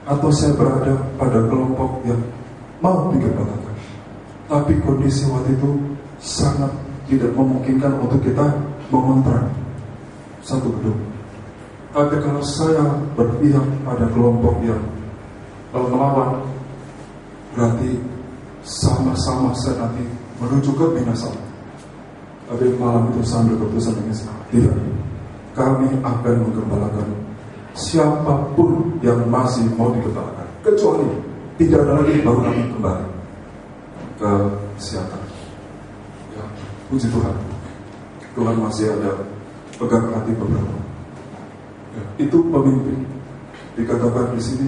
atau saya berada pada kelompok yang mau digembalakan, tapi kondisi waktu itu sangat tidak memungkinkan untuk kita mengontrak satu gedung. Tapi kalau saya berpihak pada kelompok yang melawan, berarti sama-sama saya nanti menuju ke binasa. Tapi malam itu sambil keputusan dengan saya, tidak, kami akan menggembalakan siapapun yang masih mau digembalakan, kecuali tidak ada lagi, baru kami kembali ke Siantar. Ya, puji Tuhan, Tuhan masih ada pegang hati beberapa. Ya, itu pemimpin. Dikatakan di sini,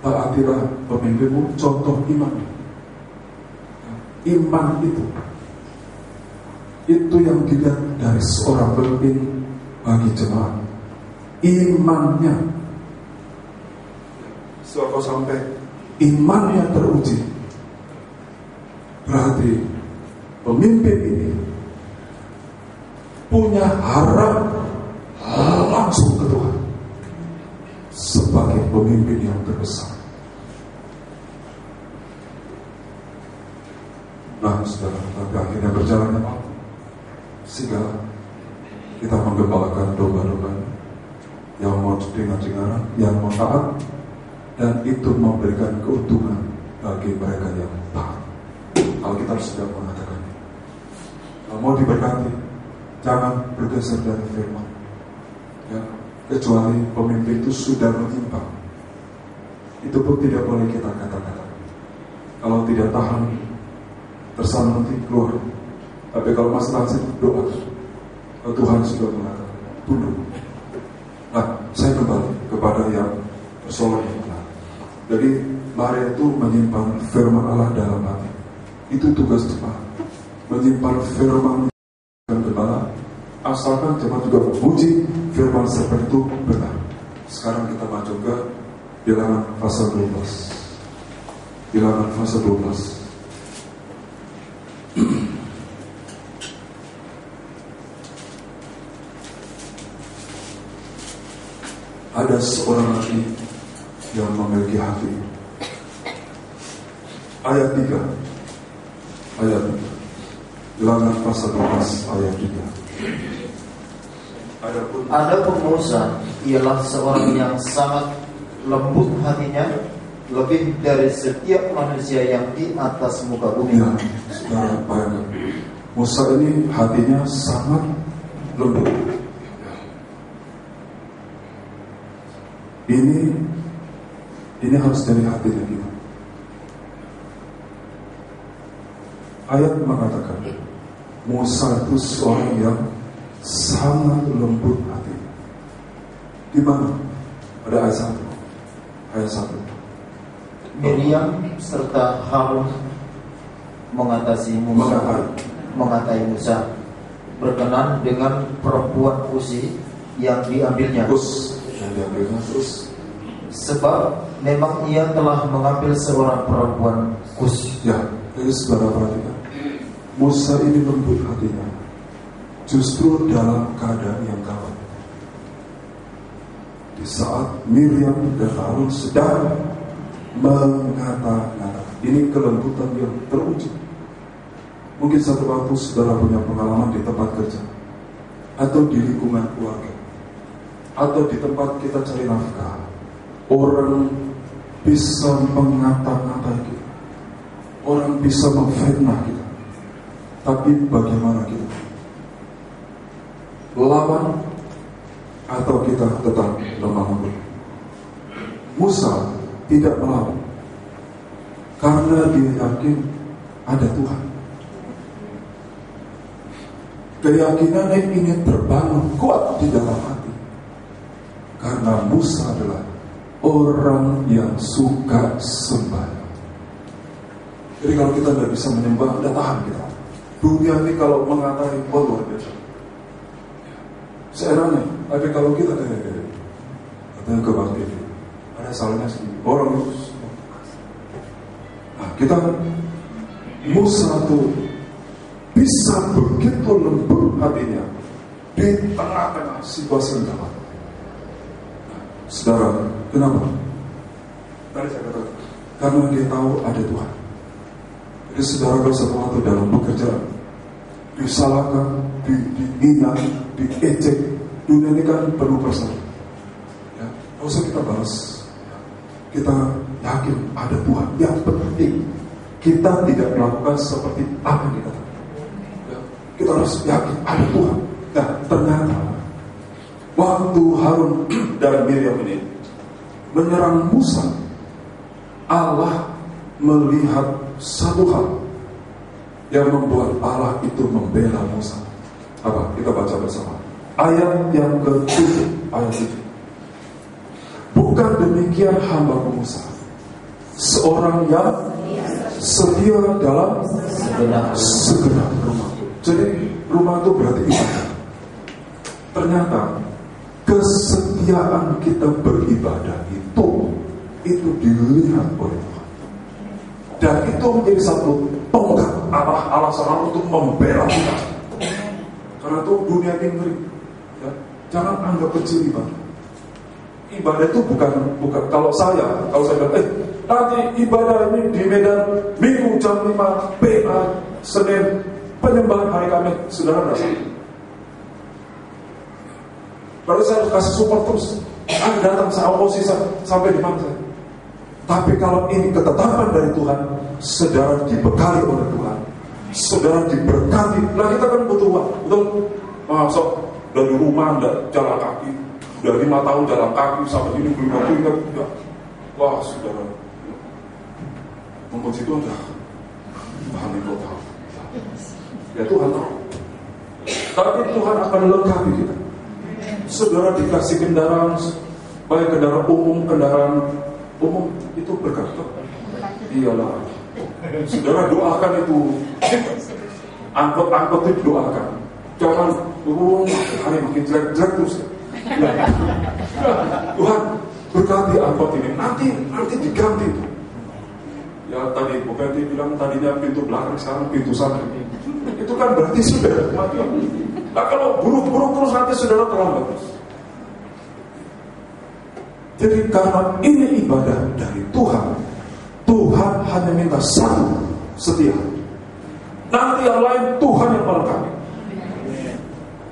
taatilah pemimpinmu, contoh iman. Iman itu yang dilihat dari seorang pemimpin bagi jemaat. Imannya, setelah sampai imannya teruji, berarti pemimpin ini punya harap langsung ke Tuhan sebagai pemimpin yang terbesar. Nah, saudara, tapi akhirnya berjalannya waktu, sehingga kita menggembalakan domba-domba yang mau dengar-dengaran, yang mau taat, dan itu memberikan keuntungan bagi mereka yang taat. Alkitab sudah mengatakannya. Kalau mau diberkati, jangan bergeser dari firman. Ya, kecuali pemimpin itu sudah menyimpang. Itu pun tidak boleh kita kata-kata. Kalau tidak tahan, tersana nanti keluar. Tapi kalau masalah doa, Tuhan sudah mengatakan tunduk. Nah, saya kembali kepada yang persoalan ini. Jadi Maria itu menyimpan firman Allah dalam hati. Itu tugas jemaat, menyimpan firman dan gembala. Asalkan jemaat juga memuji firman seperti itu benar. Sekarang kita maju ke Bilangan pasal 12. Bilangan pasal 12. Ada seorang laki yang memiliki hati. Ayat 3. Bilangan pasal 12 ayat 3. Adapun Musa ialah seorang yang sangat lembut hatinya, lebih dari setiap manusia yang di atas muka bumi. Ya, saudara bayangkan, Musa ini hatinya sangat lembut. Ini harus dari hatinya kita. Ayat mengatakan Musa itu seorang yang sangat lembut hati. Di mana? Pada ayat 1. Ayat 1. Miriam serta Harun mengatai Musa berkenan dengan perempuan Kusi yang diambilnya. Terus sebab memang ia telah mengambil seorang perempuan Kus. Ya, jadi saudara perhatikan, Musa ini lembut hatinya, justru dalam keadaan yang gawat. Di saat Miriam dan Harun sedang mengata-ngata, ini kelembutan yang teruji. Mungkin satu waktu saudara punya pengalaman di tempat kerja, atau di lingkungan keluarga, atau di tempat kita cari nafkah. Orang bisa mengata-ngatai kita, orang bisa memfitnah kita, tapi bagaimana kita? Lawan atau kita tetap lemah lembut? Musa tidak melawan karena dia yakin ada Tuhan. Keyakinannya ingin terbangun kuat di dalam hati, karena Musa adalah orang yang suka sembahyang. Jadi kalau kita tidak bisa menyembah, tidak tahan kita. Dunia ini kalau mengatai, luar biasa. Seeranya, tapi kalau kita katanya kebaktian, ada salahnya sih. Orang itu, nah kita Musa itu bisa begitu lembut hatinya di tengah-tengah situasi yang gawat. Saudara, kenapa? Tadi saya katakan, karena dia tahu ada Tuhan. Jadi saudara kalau satu waktu dalam pekerjaan disalahkan, dihina, diejek, dunia ini kan penuh persoalan. Ya, tidak usah kita balas. Kita yakin ada Tuhan. Yang penting kita tidak melakukan seperti apa yang kita tahu. Ya, kita harus yakin ada Tuhan. Nah, ternyata waktu Harun dan Miriam ini menyerang Musa, Allah melihat satu hal yang membuat Allah itu membela Musa. Apa? Kita baca bersama. ayat yang ke-7, ayat 7. Bukan demikian hamba Musa, seorang yang setia dalam segenap rumah. Jadi rumah itu berarti ibadah. Ternyata kesetiaan kita beribadah itu dilihat oleh Tuhan. Dan itu menjadi satu tonggak alasan untuk membela kita. Karena itu dunia ini ngeri. Ya, jangan anggap kecil ibadah. Ibadah itu bukan kalau saya bilang, nanti ibadah ini di Medan Minggu jam 5 PA Senin penyembahan hari Kamis, saudara nggak? Lalu saya harus kasih support terus. Anda datang, saya oposisi sampai di mana saya. Tapi kalau ini ketetapan dari Tuhan, saudara dibekali oleh Tuhan, saudara diberkati. Nah kita kan butuh uang, betul? Masuk dari rumah Anda jalan kaki, dari 5 tahun jalan kaki sampai ini beli mobil, ya. Wah saudara, membuat itu ada bahan yang tahu. Ya Tuhan tahu. Tapi Tuhan akan lengkapi kita. Saudara dikasih kendaraan, baik kendaraan umum itu berkat. Iyalah. Saudara doakan itu. Angkot itu doakan. Jangan hari makin jelek terus. Nah, Tuhan berkati angkot ini. Nanti diganti. Ya tadi bukan dia bilang tadinya pintu belakang sekarang pintu samping. Itu kan berarti sudah mati. Nah kalau buruk-buruk terus nanti saudara terlambat terus. Jadi karena ini ibadah dari Tuhan, Tuhan hanya minta satu, setia. Nanti yang lain Tuhan yang melengkapi.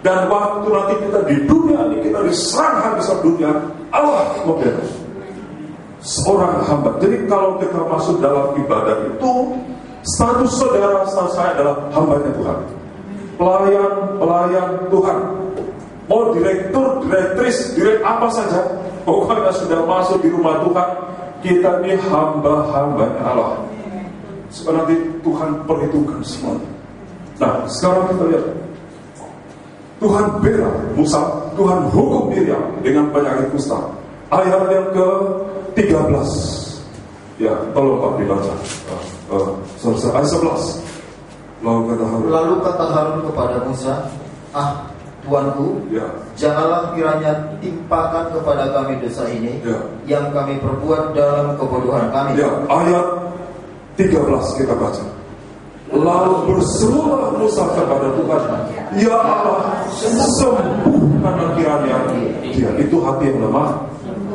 Dan waktu nanti kita di dunia ini, kita diserang habis dunia, Allah membela seorang hamba. Jadi kalau kita masuk dalam ibadah itu, status saudara, status saya adalah hambanya Tuhan, pelayan Tuhan. Mau direktur, direktris, apa saja, pokoknya sudah masuk di rumah Tuhan, kita ini hamba-hambanya Allah. Supaya nanti Tuhan perhitungkan semua. Nah, sekarang kita lihat Tuhan bela Musa, Tuhan hukum Miriam dengan penyakit kusta. Ayat yang ke-13. Ya, tolong Pak dibaca. Ayat 11. Lalu kata Harun kepada Musa, Tuanku, ya, janganlah kiranya timpakan kepada kami dosa ini, ya, yang kami perbuat dalam kebodohan kami. Ya, ayat 13 kita baca. Lalu berserulah Musa kepada Tuhan, ya Allah, sembuhkanlah kiranya dia. Itu hati yang lemah,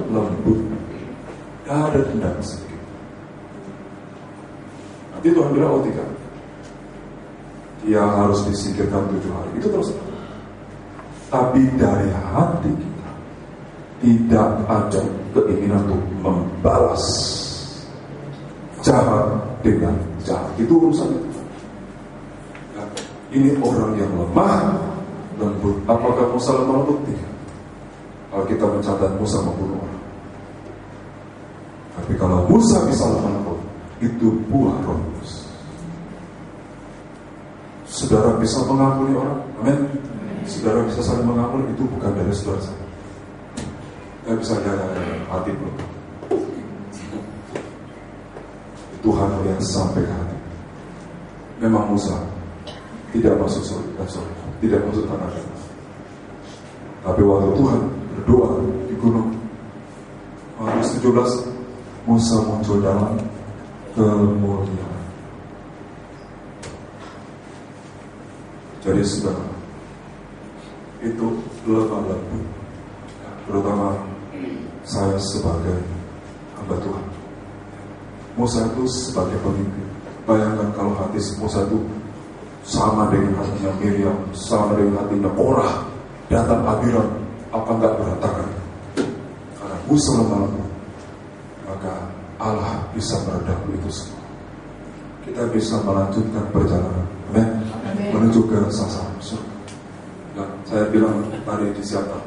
lembut, tidak ada dendam sedikit. Nanti Tuhan bilang, tidak, dia harus disingkirkan 7 hari. Itu terus. Tapi dari hati kita tidak ada keinginan untuk membalas jahat dengan jahat. Itu urusan itu. Ya, ini orang yang lemah, lembut. Apakah Musa lemah lembut? Tidak. Kalau kita mencatat Musa membunuh orang. Tapi kalau Musa bisa lemah lembut, itu buah Roh Kudus. Saudara bisa mengampuni orang, amin. Saudara bisa saling mengampuni, itu bukan dari saudara saya. Saya bisa jaga hati belum. Tuhan yang sampai ke hati. Memang Musa tidak masuk surga, tidak masuk tanah Kanaan. Tapi waktu Tuhan berdoa di gunung, ayat 17, Musa muncul dalam kemuliaan. Jadi saudara, itu lemah lembut, terutama saya sebagai hamba Tuhan. Musa itu sebagai pemimpin. Bayangkan kalau hati Musa itu sama dengan hatinya Miriam, sama dengan hatinya Korah, datang Abiram, apa enggak berantakan? Karena Musa lemah lembut, maka Allah bisa meredam itu semua. Kita bisa melanjutkan perjalanan, menuju ke sasaran surga. Dan saya bilang tadi di Siatar,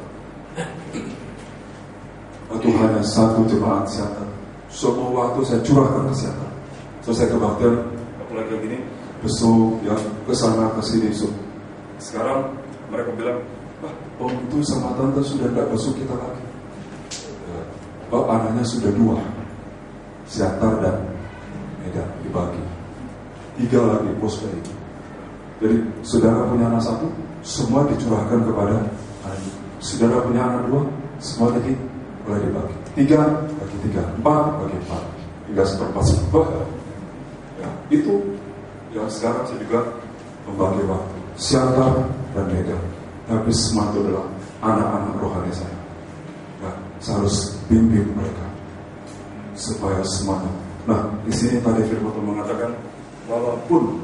waktu hanya satu jemaat Siatar, semua waktu saya curahkan ke Siatar. Selesai kebaktian, apalagi yang gini, besok ya kesana kesini. Sekarang mereka bilang, Om itu sama tante sudah tidak basuh kita lagi. Anaknya sudah 2, Siantar dan Medan dibagi. 3 lagi bos bayi. Jadi saudara punya anak 1, semua dicurahkan kepada anak. Saudara punya anak 2, semua lagi boleh dibagi. 3 bagi 3, 4 bagi 4, hingga seperempat. Ya, itu yang sekarang saya juga membagi waktu. Siantar dan Medan. Tapi semua itu adalah anak-anak rohani saya. Ya, saya harus bimbing mereka supaya semuanya. Nah, di sini tadi firman Tuhan mengatakan, walaupun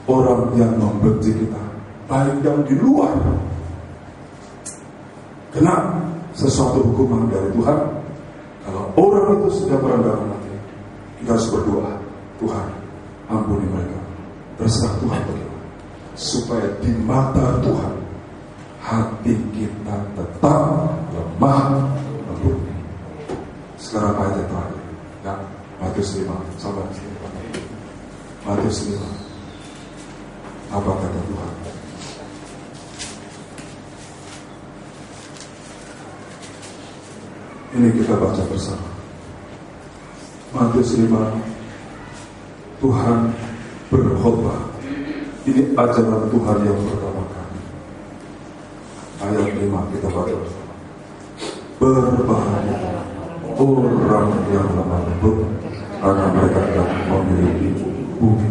orang yang membenci kita, baik yang di luar, kena sesuatu hukuman dari Tuhan, kalau orang itu sudah merendahkan hati, kita harus berdoa, Tuhan, ampuni mereka. Terserah Tuhan bagaimana, supaya di mata Tuhan hati kita tetap lemah lembut. Sekarang ayat yang terakhir, ya, Matius 5, sahabat. Matius 5. Apa kata Tuhan? Ini kita baca bersama. Matius 5. Tuhan berkhotbah. Ini ajaran Tuhan yang pertama kali. Ayat 5 kita baca bersama. Berbahagia orang yang lemah lembut, karena mereka akan memiliki bumi.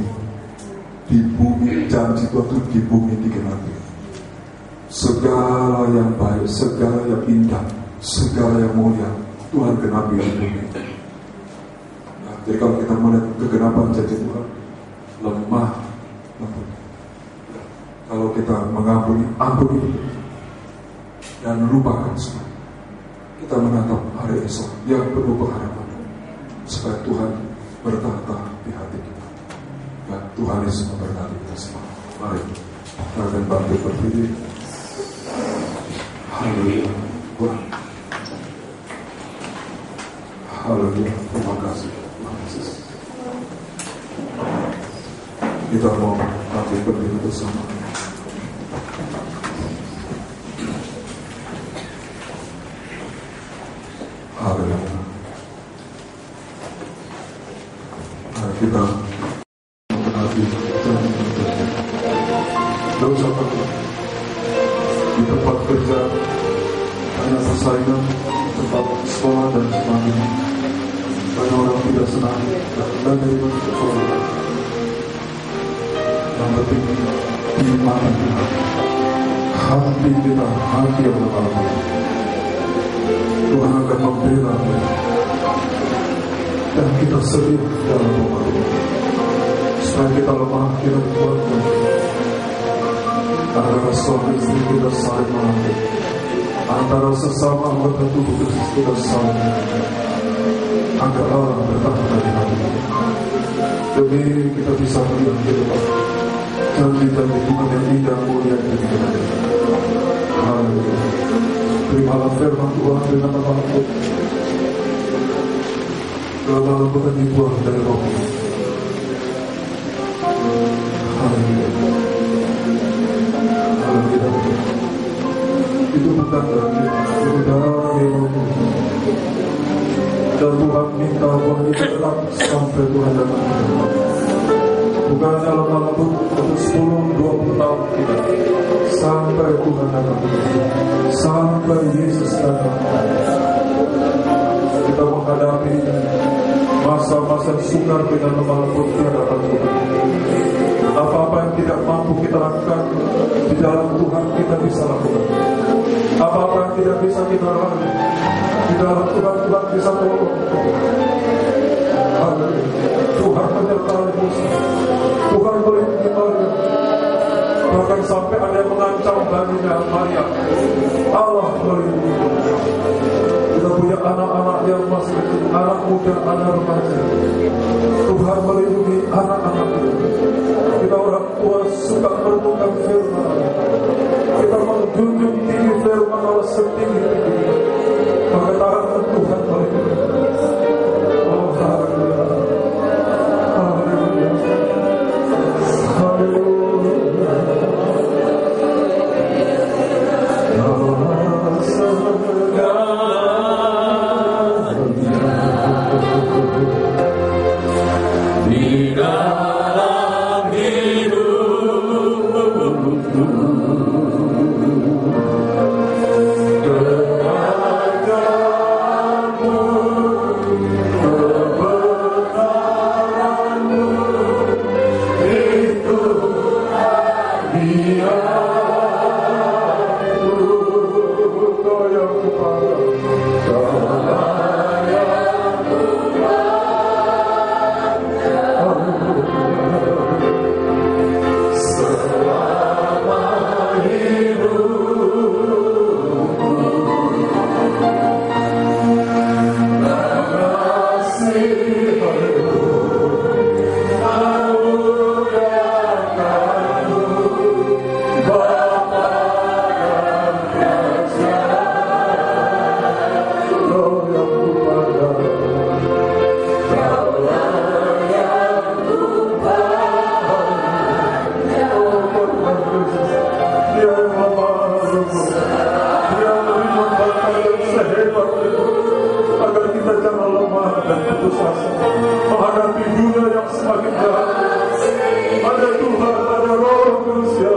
Di bumi, janji Tuhan itu di bumi digenapi. Segala yang baik, segala yang indah, segala yang mulia, Tuhan genapi di bumi. Nah, jadi kalau kita melihat kegenapan janji Tuhan, lemah lembut. Kalau kita mengampuni, ampuni dan lupakan semua. Kita menatap hari esok yang penuh pengharapan, supaya Tuhan bertahta di hati kita. Ya, Tuhan Yesus memberkati kita semua. Mari kita akan bangkit berdiri. Haleluya. Haleluya. Terima kasih Tuhan Yesus. Kita mau bangkit berdiri bersama. Haleluya. Kita mengenali janji Tuhan. Tidak usah takut. Di tempat kerja hanya persaingan, tempat sekolah dan sebagainya. Banyak orang tidak senang dan dari sekolah. Yang penting iman kita, hati kita, hati yang lemah. Tuhan akan membela kita. Dan kita sedia dalam rumah. Supaya kita lemah, kita kuatkan. Antara suami istri kita saling mengampuni. Antara sesama anggota tubuh Kristus kita saling mengampuni. Agar Allah bertahta di hati kita. Demi kita bisa melihat kehidupan janji-janji Tuhan yang indah mulia di kita. Haleluya. Terimalah firman Tuhan dengan lemah lembut. Lemah lembut dibuang dari roh. Haleluya. Haleluya. Itu bukan dari roh. Dan Tuhan minta bahwa itu tetap sampai Tuhan datang. Bukan hanya lemah lembut untuk 10-20 tahun kita, sampai Tuhan datang, sampai Yesus datang. Kita menghadapi masa-masa sukar dengan lemah lembut di hadapan Tuhan. Apa-apa yang tidak mampu kita lakukan di dalam Tuhan, kita bisa lakukan. Apa-apa yang tidak bisa kita lakukan di dalam Tuhan, Tuhan bisa tolong. Tuhan menyertai Musa, Tuhan melindungi Maria. Bahkan sampai ada yang mengancam baginya Maria, Allah melindungi. Kita punya anak-anak yang masih kecil, anak muda, anak remaja. Tuhan melindungi anak-anak kita. Kita orang tua suka merenungkan firman. Kita menjunjung tinggi firman Allah setinggi-tinggi. Maka tangan Tuhan melindungi. Oh, haleluya. Haleluya. Haleluya. menghadapi dunia yang semakin jahat. Ada Tuhan, ada Roh Kudus ya.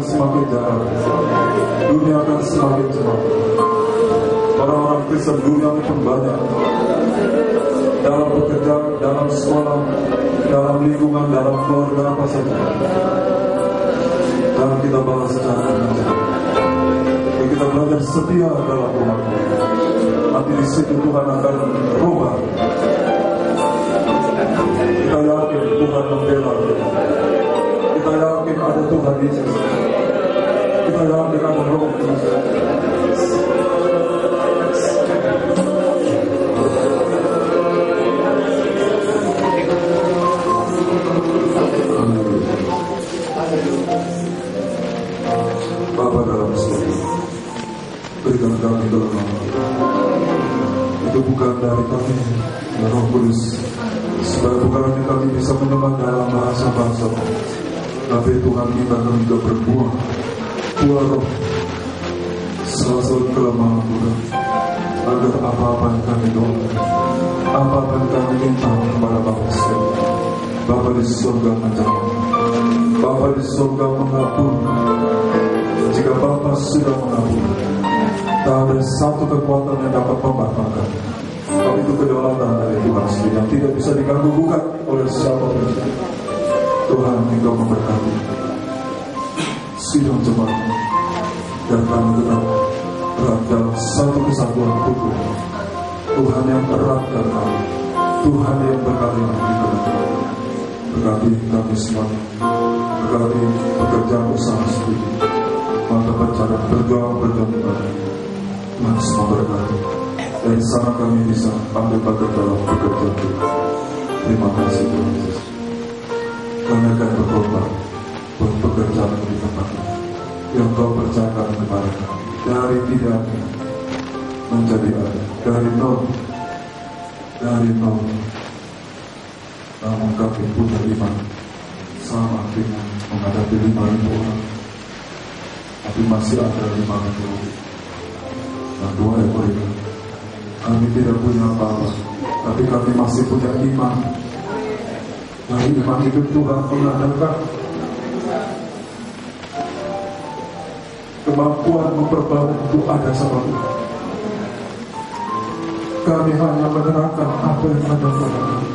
Semakin jahat, dunia akan semakin cepat. Orang-orang Kristen dunia pun banyak, dalam pekerjaan, dalam sekolah, dalam lingkungan, dalam keluarga apa saja. Dan kita balas secara benar. Kita belajar setia dalam rumah. Nanti di situ Tuhan akan berubah. Kita yakin Tuhan membela kita. Kita yakin ada Tuhan Yesus. Kita dalam dengan Roh Kudus. Bapa dalam surga, berikan kami kelemahan. Itu bukan dari kami, ya Roh Kudus, supaya bukan hanya kami bisa menyembah dalam bahasa-bahasa, tapi Tuhan kita akan juga berbuah buah Roh, selalu kelemahan Tuhan, agar apa-apa yang kami doakan, apa-apa yang kami minta kepada Bapa surga, Bapa di surga menjawab, Bapa di surga mengabulkan. Jika Bapa sudah mengabulkan, tak ada satu kekuatan yang dapat membatalkan. Tapi itu kedaulatan dari Tuhan sendiri yang tidak bisa diganggu-gugat oleh siapapun. Tuhan Engkau memberkati sidang jemaat dan kami tetap erat dalam satu kesatuan tubuh. Tuhan yang erat dan kami, Tuhan yang berkarya di tengah. Berkati kami semua, berkati pekerjaan usaha sendiri, mata pencarian berjuang ibadah. Tuhan semua berkati. Dari sana kami bisa ambil bagian dalam pekerjaan itu. Terima kasih Tuhan Yesus. Kami akan berkorban buat pekerjaan di tempat ini yang Kau percayakan kepada kami. Dari tidak menjadi ada, dari nol. Namun kami punya iman sama dengan menghadapi 5.000 orang, tapi masih ada 5.000 dan 2 ekor ikan. Kami tidak punya apa-apa, tapi kami masih punya iman. Dari iman itu Tuhan mengadakan kemampuan memperbarui itu ada sama Tuhan. Kami hanya menyerahkan apa yang ada pada kami,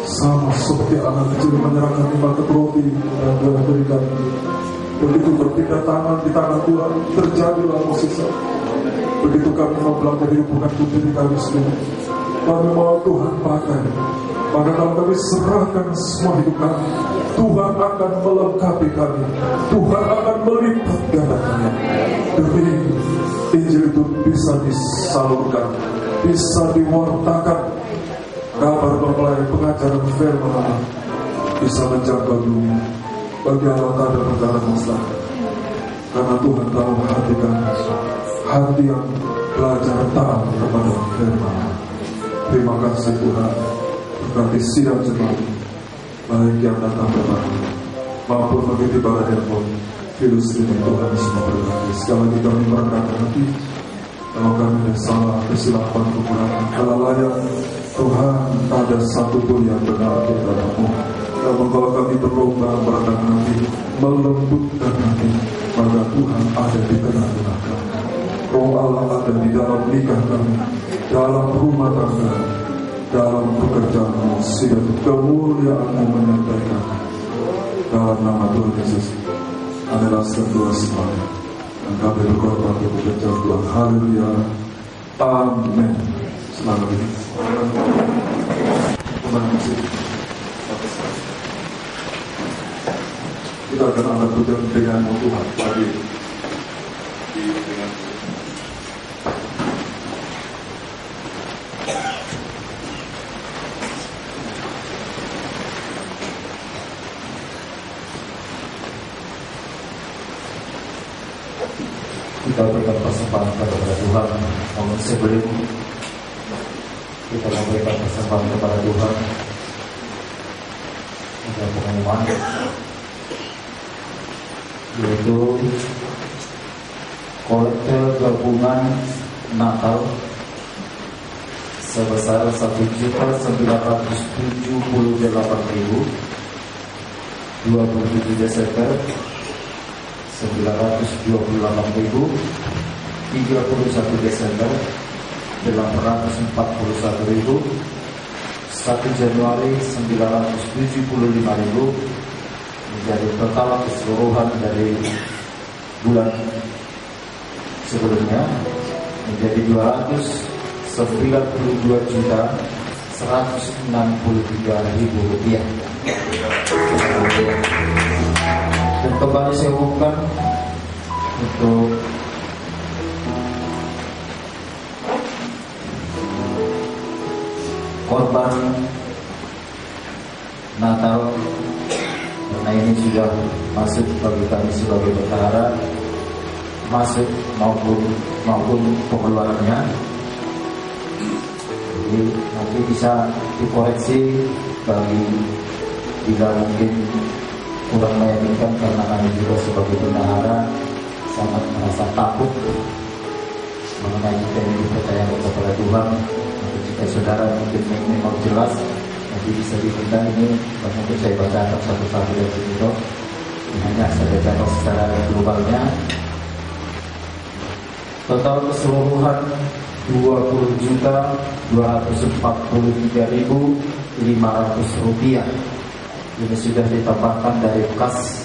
sama seperti anak kecil menyerahkan 5 keping roti dan 2 ekor ikan. Begitu berpindah tangan di tangan Tuhan, terjadilah mukjizat. Begitu kami mempelajari hubungan diri kami sendiri, kami mau Tuhan pakai. Maka kalau kami serahkan semua hidup kami, Tuhan akan melengkapi kami. Tuhan akan melipat gandakannya. Demi Injil itu bisa disalurkan, bisa diwartakan. Kabar mempelai pengajaran firman Allah bisa menjangkau dunia. Bagi Allah tak ada perkara mustahil, karena Tuhan tahu hati kami, hati yang belajar taat kepada firman. Terima kasih Tuhan. Berkati sidang jemaat, baik yang datang berbagi maupun mengikuti ibadah handphone virus ini. Tuhan semua berkati. Sekali lagi kami merendahkan hati kalau kami ada salah, kesilapan, kekurangan, kelalaian. Tuhan, tak ada satu pun yang benar di dalam-Mu. Namun kalau kami berlomba merendahkan hati, melembutkan hati, maka Tuhan ada di tengah-tengah kami. Roh Allah ada di dalam nikah kami, dalam rumah tangga, dalam pekerjaan-Mu, sehingga kemuliaan-Mu menyertai kami. Dalam nama Tuhan Yesus, adalah kedua semuanya. Dan kami berkorban untuk pekerjaan Tuhan. Haleluya. Amin. Selamat ini. Kembali musik. Kita akan angkat pujian dengan Tuhan tadi dengan kita berikan persembahan kepada Tuhan. Namun sebelum kita memberikan persembahan kepada Tuhan, ada pengumuman, yaitu kolekte gabungan Natal sebesar 1.978.027 Desember, 928.000, 31 Desember, 841.000, 1 Januari 975.000, menjadi total keseluruhan dari bulan sebelumnya menjadi 292.163.000 rupiah. Dan kembali saya umumkan korban Natal, karena ini sudah masuk bagi kami sebagai bendahara, masuk maupun pengeluarannya. Jadi nanti bisa dikoreksi bagi bila mungkin kurang meyakinkan, karena kami juga sebagai bendahara sangat merasa takut mengenai kita ini dipercayakan kepada Tuhan. Nanti jika saudara mungkin memang jelas, nanti bisa diminta ini untuk saya bacakan satu-satu dari sini. Hanya saya bacakan secara globalnya. Total keseluruhan 20.243.500 rupiah. Ini sudah ditambahkan dari kas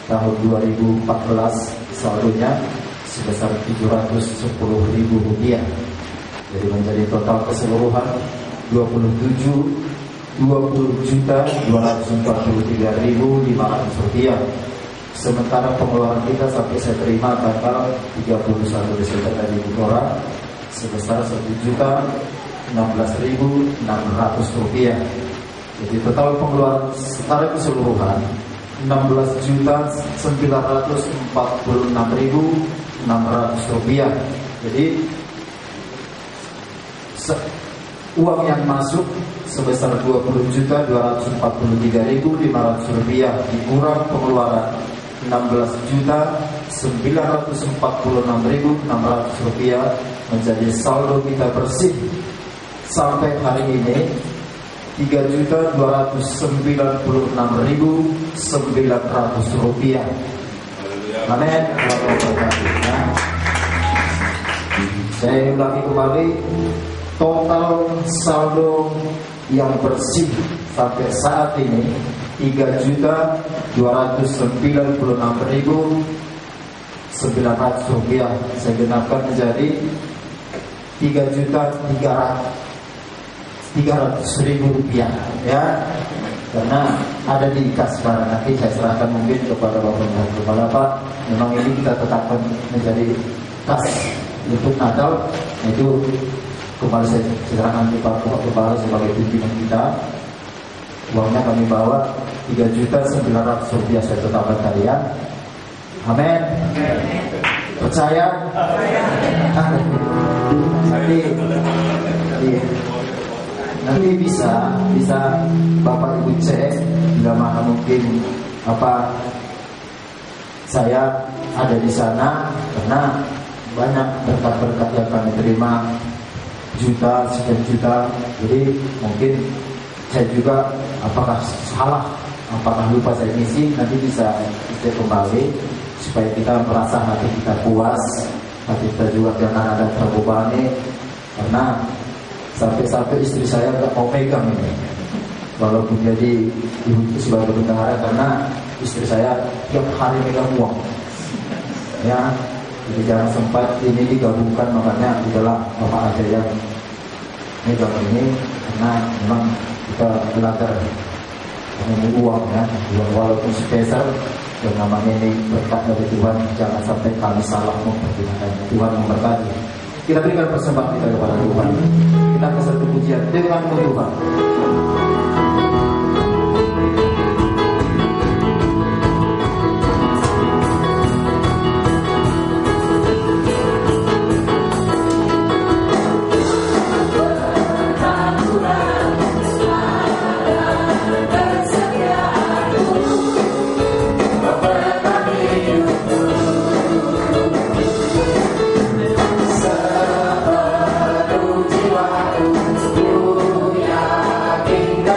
tahun 2014, saldonya sebesar 710.000 rupiah. Jadi menjadi total keseluruhan 20.243.500 rupiah. Sementara pengeluaran kita sampai saya terima tanggal 31 Desember dari Bukora sebesar 1.016.600 rupiah. Jadi total pengeluaran secara keseluruhan 16.946.600 rupiah. Jadi uang yang masuk sebesar 20.243.500 rupiah dikurang pengeluaran 16.946.600 rupiah menjadi saldo kita bersih sampai hari ini 3.296.900 rupiah. Amin. Saya ulangi kembali, total saldo yang bersih sampai saat ini 3.296.900 rupiah. Saya genapkan menjadi 3.300.000 rupiah, ya. Karena ada di kas sekarang, nanti saya serahkan mungkin kepada Bapak dan Kepala Pak. Memang ini kita tetapkan menjadi kas untuk Natal. Itu kembali saya serahkan kepada Bapak Kepala sebagai pimpinan kita. Uangnya kami bawa 3.900.000 rupiah saya tetapkan kalian. Amin. Percaya? Nanti bisa Bapak Ibu cek bila mana mungkin saya ada di sana, karena banyak berkat-berkat yang kami terima, sekian juta. Jadi mungkin saya juga apakah salah, apakah lupa saya ngisi, nanti bisa cek kembali supaya kita merasa hati kita puas, hati kita juga jangan ada terbebani. Karena sampai istri saya nggak mau pegang ini, walaupun jadi ibu sebagai bendahara, karena istri saya tiap hari megang uang, ya. Jadi jangan sempat ini digabungkan, makanya udahlah Bapak aja yang megang ini, karena memang kita belajar mengenai uang, ya. Walaupun spesial, yang namanya ini berkat dari Tuhan, jangan sampai kami salah mempergunakan. Tuhan memberkati. Kita berikan persembahan kita kepada Tuhan. Kita ke satu pujian dengan Tuhan. Jiwa,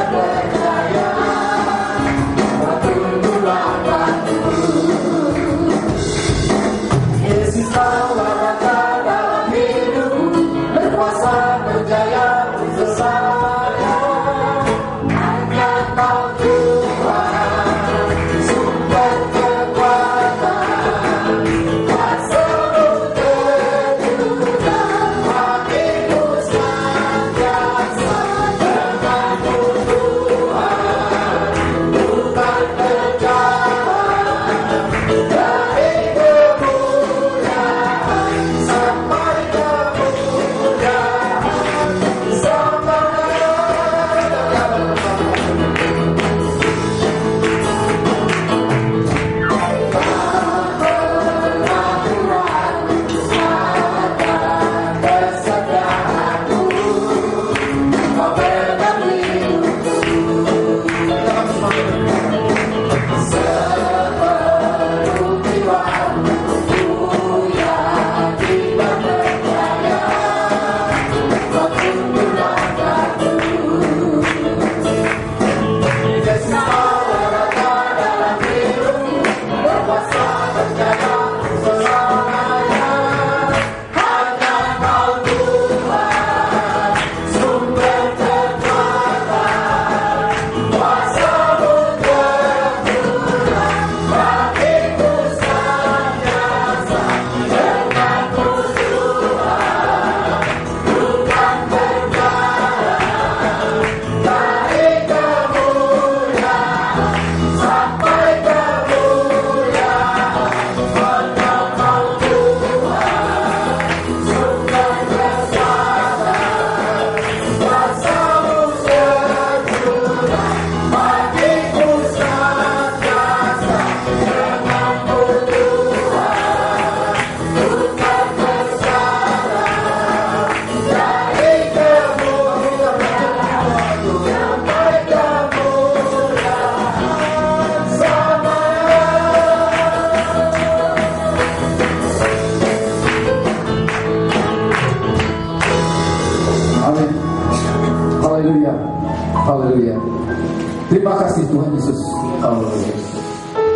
Terima kasih Tuhan Yesus. Haleluya.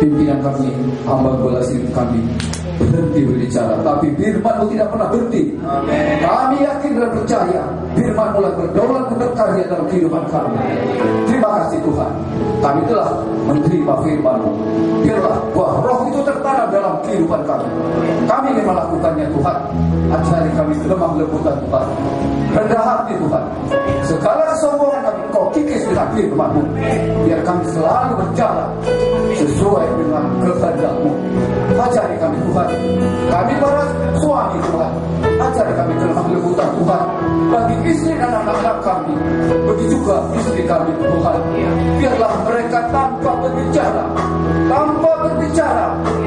Pimpinan kami, hamba belas kami berhenti berbicara, tapi firman-Mu tidak pernah berhenti. Amin. Kami yakin dan percaya firman mulai berdaulat dan berkarya dalam kehidupan kami. Terima kasih Tuhan, kami telah menerima firman-Mu. Biarlah buah roh itu tertanam dalam kehidupan kami. Kami ingin melakukannya Tuhan. Ajari kami lemah lembutan Tuhan, rendah hati Tuhan. Segala kesombongan kami Kau kikis dengan firman-Mu. Biar kami selalu berjalan sesuai dengan kehendak-Mu. Ajari kami Tuhan. Kami para suami Tuhan, ajari kami kelemah lembutan Tuhan bagi istri dan anak-anak kami. Begitu juga istri kami Tuhan. Biarlah mereka tanpa berbicara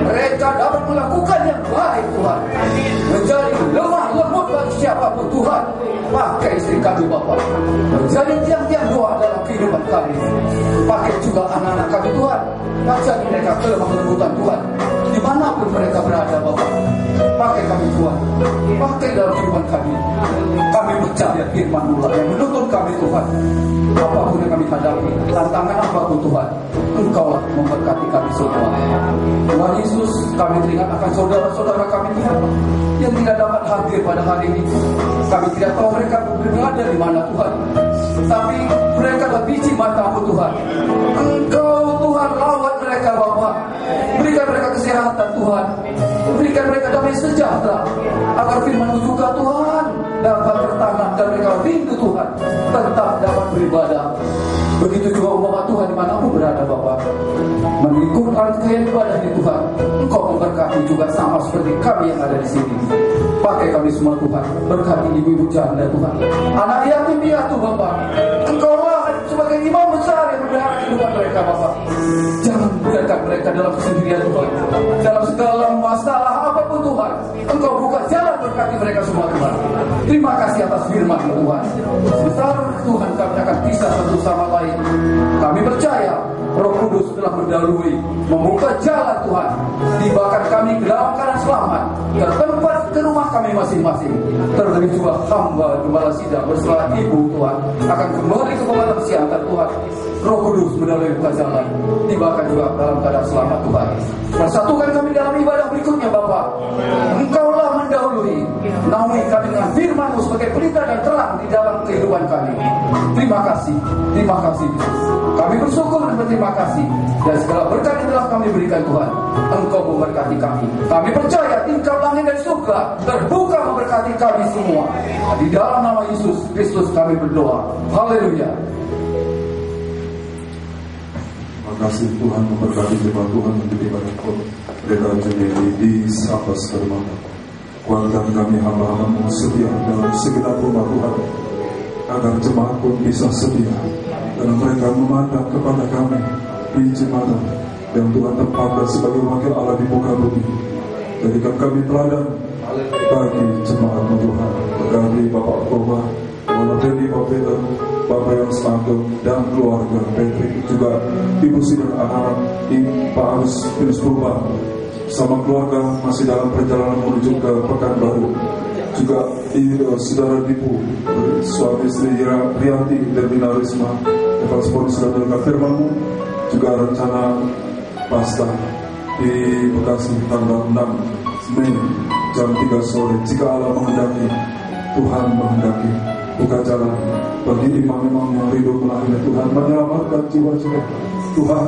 mereka dapat melakukan yang baik Tuhan. Menjadi lemah lembut bagi siapapun Tuhan. Pakai istri kami Bapa menjadi tiang-tiang doa dalam kehidupan kami. Pakai juga anak-anak kami Tuhan. Ajari mereka kelemah lembutan Tuhan dimanapun mereka berada Bapa. Pakai kami Tuhan, pakai dalam kehidupan kami. Kami percaya firman-Mu yang menuntun kami Tuhan. Apapun yang kami hadapi, tantangan apapun Tuhan, Engkau memberkati kami semua. Tuhan Yesus, kami teringat akan saudara-saudara kami Tuhan yang tidak dapat hadir pada hari ini. Kami tidak tahu mereka berada di mana Tuhan, tapi mereka adalah biji mata-Mu Tuhan. Engkau Tuhan rawat mereka Bapa. Berikan mereka kesehatan Tuhan. Berikan mereka damai sejahtera, agar firman-Mu juga Tuhan dapat tertanam dan mereka rindu Tuhan tetap dapat beribadah. Begitu juga umat Tuhan dimanapun berada Bapa, mengikut rangkaian ibadah di Tuhan. Engkau memberkati juga sama seperti kami yang ada di sini. Pakai kami semua Tuhan, berkati ibu-ibu janda Tuhan, anak yatim piatu Bapa. Engkaulah sebagai imam besar yang berdarah kehidupan mereka Bapa. Jangan biarkan mereka dalam kesendirian Tuhan. Dalam segala masalah apapun Tuhan, Engkau buka jalan berkati mereka semua Tuhan. Terima kasih atas firman Tuhan. Besar Tuhan kami akan pisah satu sama lain. Kami percaya Roh Kudus telah mendahului, membuka jalan Tuhan. Tibakan kami ke dalam keadaan selamat ke tempat, ke rumah kami masing-masing. Terlebih juga hamba Gembala Sidang bersama Ibu Tuhan akan kembali ke pemantau siantar Tuhan. Roh Kudus mendahului buka jalan. Tibakan juga dalam keadaan selamat Tuhan. Persatukan kami dalam ibadah berikutnya Bapa. Engkaulah mendahului. Naungi kami dengan firman-Mu sebagai pelita dan terang di dalam kehidupan kami. Terima kasih Yesus. Kami bersyukur dan berterima kasih dan segala berkat yang telah kami berikan Tuhan. Engkau memberkati kami. Kami percaya tingkap langit dan surga terbuka memberkati kami semua. Di dalam nama Yesus Kristus kami berdoa. Haleluya. Terima kasih Tuhan memberkati jemaat Tuhan untuk ibadah mereka jadi di Sabas Kermata. Kuatkan kami hamba-Hamba-Mu setia dalam segenap rumah Tuhan, agar jemaat pun bisa setia dan mereka memandang kepada kami di jemaat yang Tuhan tempatkan sebagai wakil Allah di muka bumi. Jadikan kami teladan bagi jemaat-Mu Tuhan. Berkati Bapak Koba, Bapak Dendi, Bapak Peter, Bapak yang Semagung dan keluarga Patrick, juga Ibu Sidang anak-anak Pak Agus Yunus Purba sama keluarga masih dalam perjalanan menuju ke Pekanbaru. Juga saudara Dipu, suami istri Rianti dan Bina Risma, Evanspon sudah mendengar firman-Mu. Juga rencana Pasca di Bekasi tanggal 6 Mei jam 3 sore. Jika Allah menghendaki, Tuhan menghendaki, buka jalan bagi imam-imam yang rindu melayani Tuhan, menyelamatkan jiwa-jiwa. Tuhan,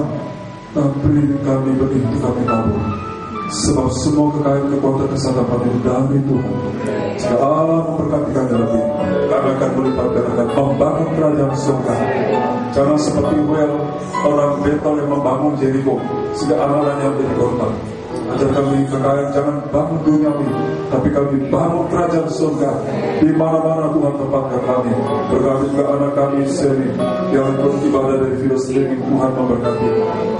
beri kami begitu kami tabur. Sebab semua kekayaan, kekuatan, kesantapan itu dari Tuhan. Jika Allah memberkati kami lebih, kami akan melipat gandakan membangun kerajaan surga. Jangan seperti Well, orang Betel yang membangun Jericho, sehingga anak-anaknya menjadi korban. Ajar kami kekayaan, jangan bangun duniawi, tapi kami bangun kerajaan surga di mana-mana Tuhan tempatkan kami. Berkati juga anak kami Seri yang beribadah dari video streaming. Tuhan memberkati.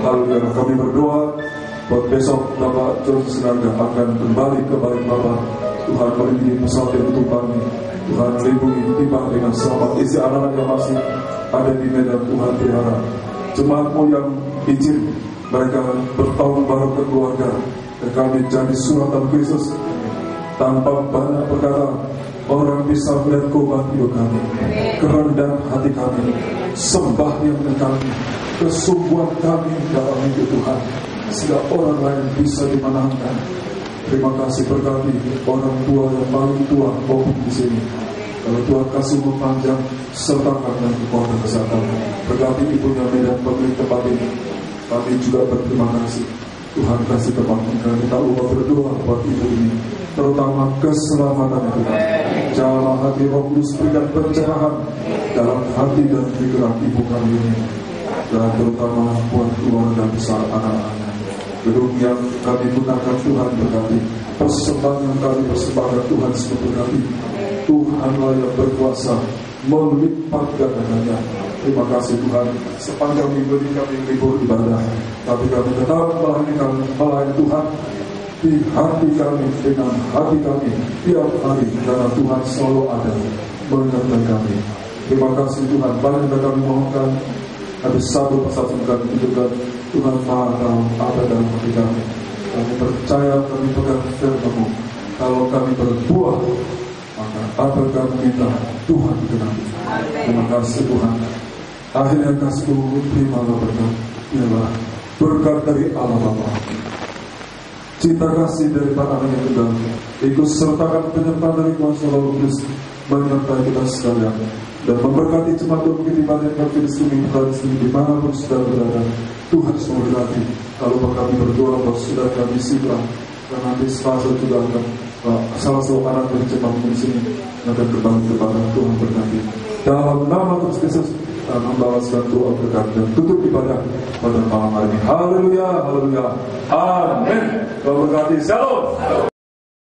Haleluya. Kami berdoa buat besok Bapak George Sinaga akan kembali ke Balikpapan. Tuhan melindungi pesawat yang untuk kami. Tuhan lindungi tiba dengan selamat. Isi anak-anak yang masih ada di Medan, Tuhan pelihara. Jemaat-Mu yang izin mereka bertahun baru ke keluarga, dan kami jadi suratan Kristus tanpa banyak perkara. Orang bisa melihat kobat hidup kami, kerendahan hati kami, sembah yang kami kesungguhan kami dalam hidup Tuhan, sehingga orang lain bisa dimenangkan. Terima kasih, berkati orang tua yang paling tua maupun di sini. Kalau Tuhan kasih umur panjang, sertakan dengan kekuatan kesehatan. Berkati ibunya Medan, pemilik tempat ini. Kami juga berterima kasih. Tuhan kasih kekuatan, kita lupa berdoa buat ibu ini, terutama keselamatan itu. Jalan hati Roh Kudus, berikan pencerahan dalam hati dan pikiran ibu kami ini, dan terutama buat keluarga besar anak-anaknya. Gedung yang kami gunakan Tuhan berkati, persembahan yang kami persembahkan Tuhan semua berkati. Tuhanlah yang berkuasa melipat gandaannya. Terima kasih Tuhan, sepanjang minggu ini kami libur ibadah, tapi kami tetap melayani Tuhan di hati kami, dengan hati kami tiap hari, karena Tuhan selalu ada menyertai kami. Terima kasih Tuhan, banyak yang kami mohonkan, tapi satu persatu kami tunjukkan Tuhan Maha tahu apa dalam hati kami. Kami percaya, kami pegang firman-Mu. Kalau kami berbuah, maka apa yang kami minta Tuhan genapi. Terima kasih Tuhan. Akhirnya kasih-Mu, terimalah berkat. Ialah berkat dari Allah Bapa, cinta kasih dari Pak Anak yang tunggal, ikut sertakan penyertaan dari kuasa Roh Kudus menyertai kita sekalian, dan memberkati jemaat Bukit Ibadah kami di sini, bukan di sini, dimanapun saudara berada. Tuhan semua berkati. Kalau kami berdoa bahwa sudah kami siap, dan nanti sepasang juga akan salah satu anak dari jemaat di sini akan kembali kepada Tuhan berkati. Dalam nama Kristus Yesus, membalaskan doa berkat dan tutup ibadah pada malam hari ini. Haleluya, haleluya, amin. Tuhan berkati. Shalom.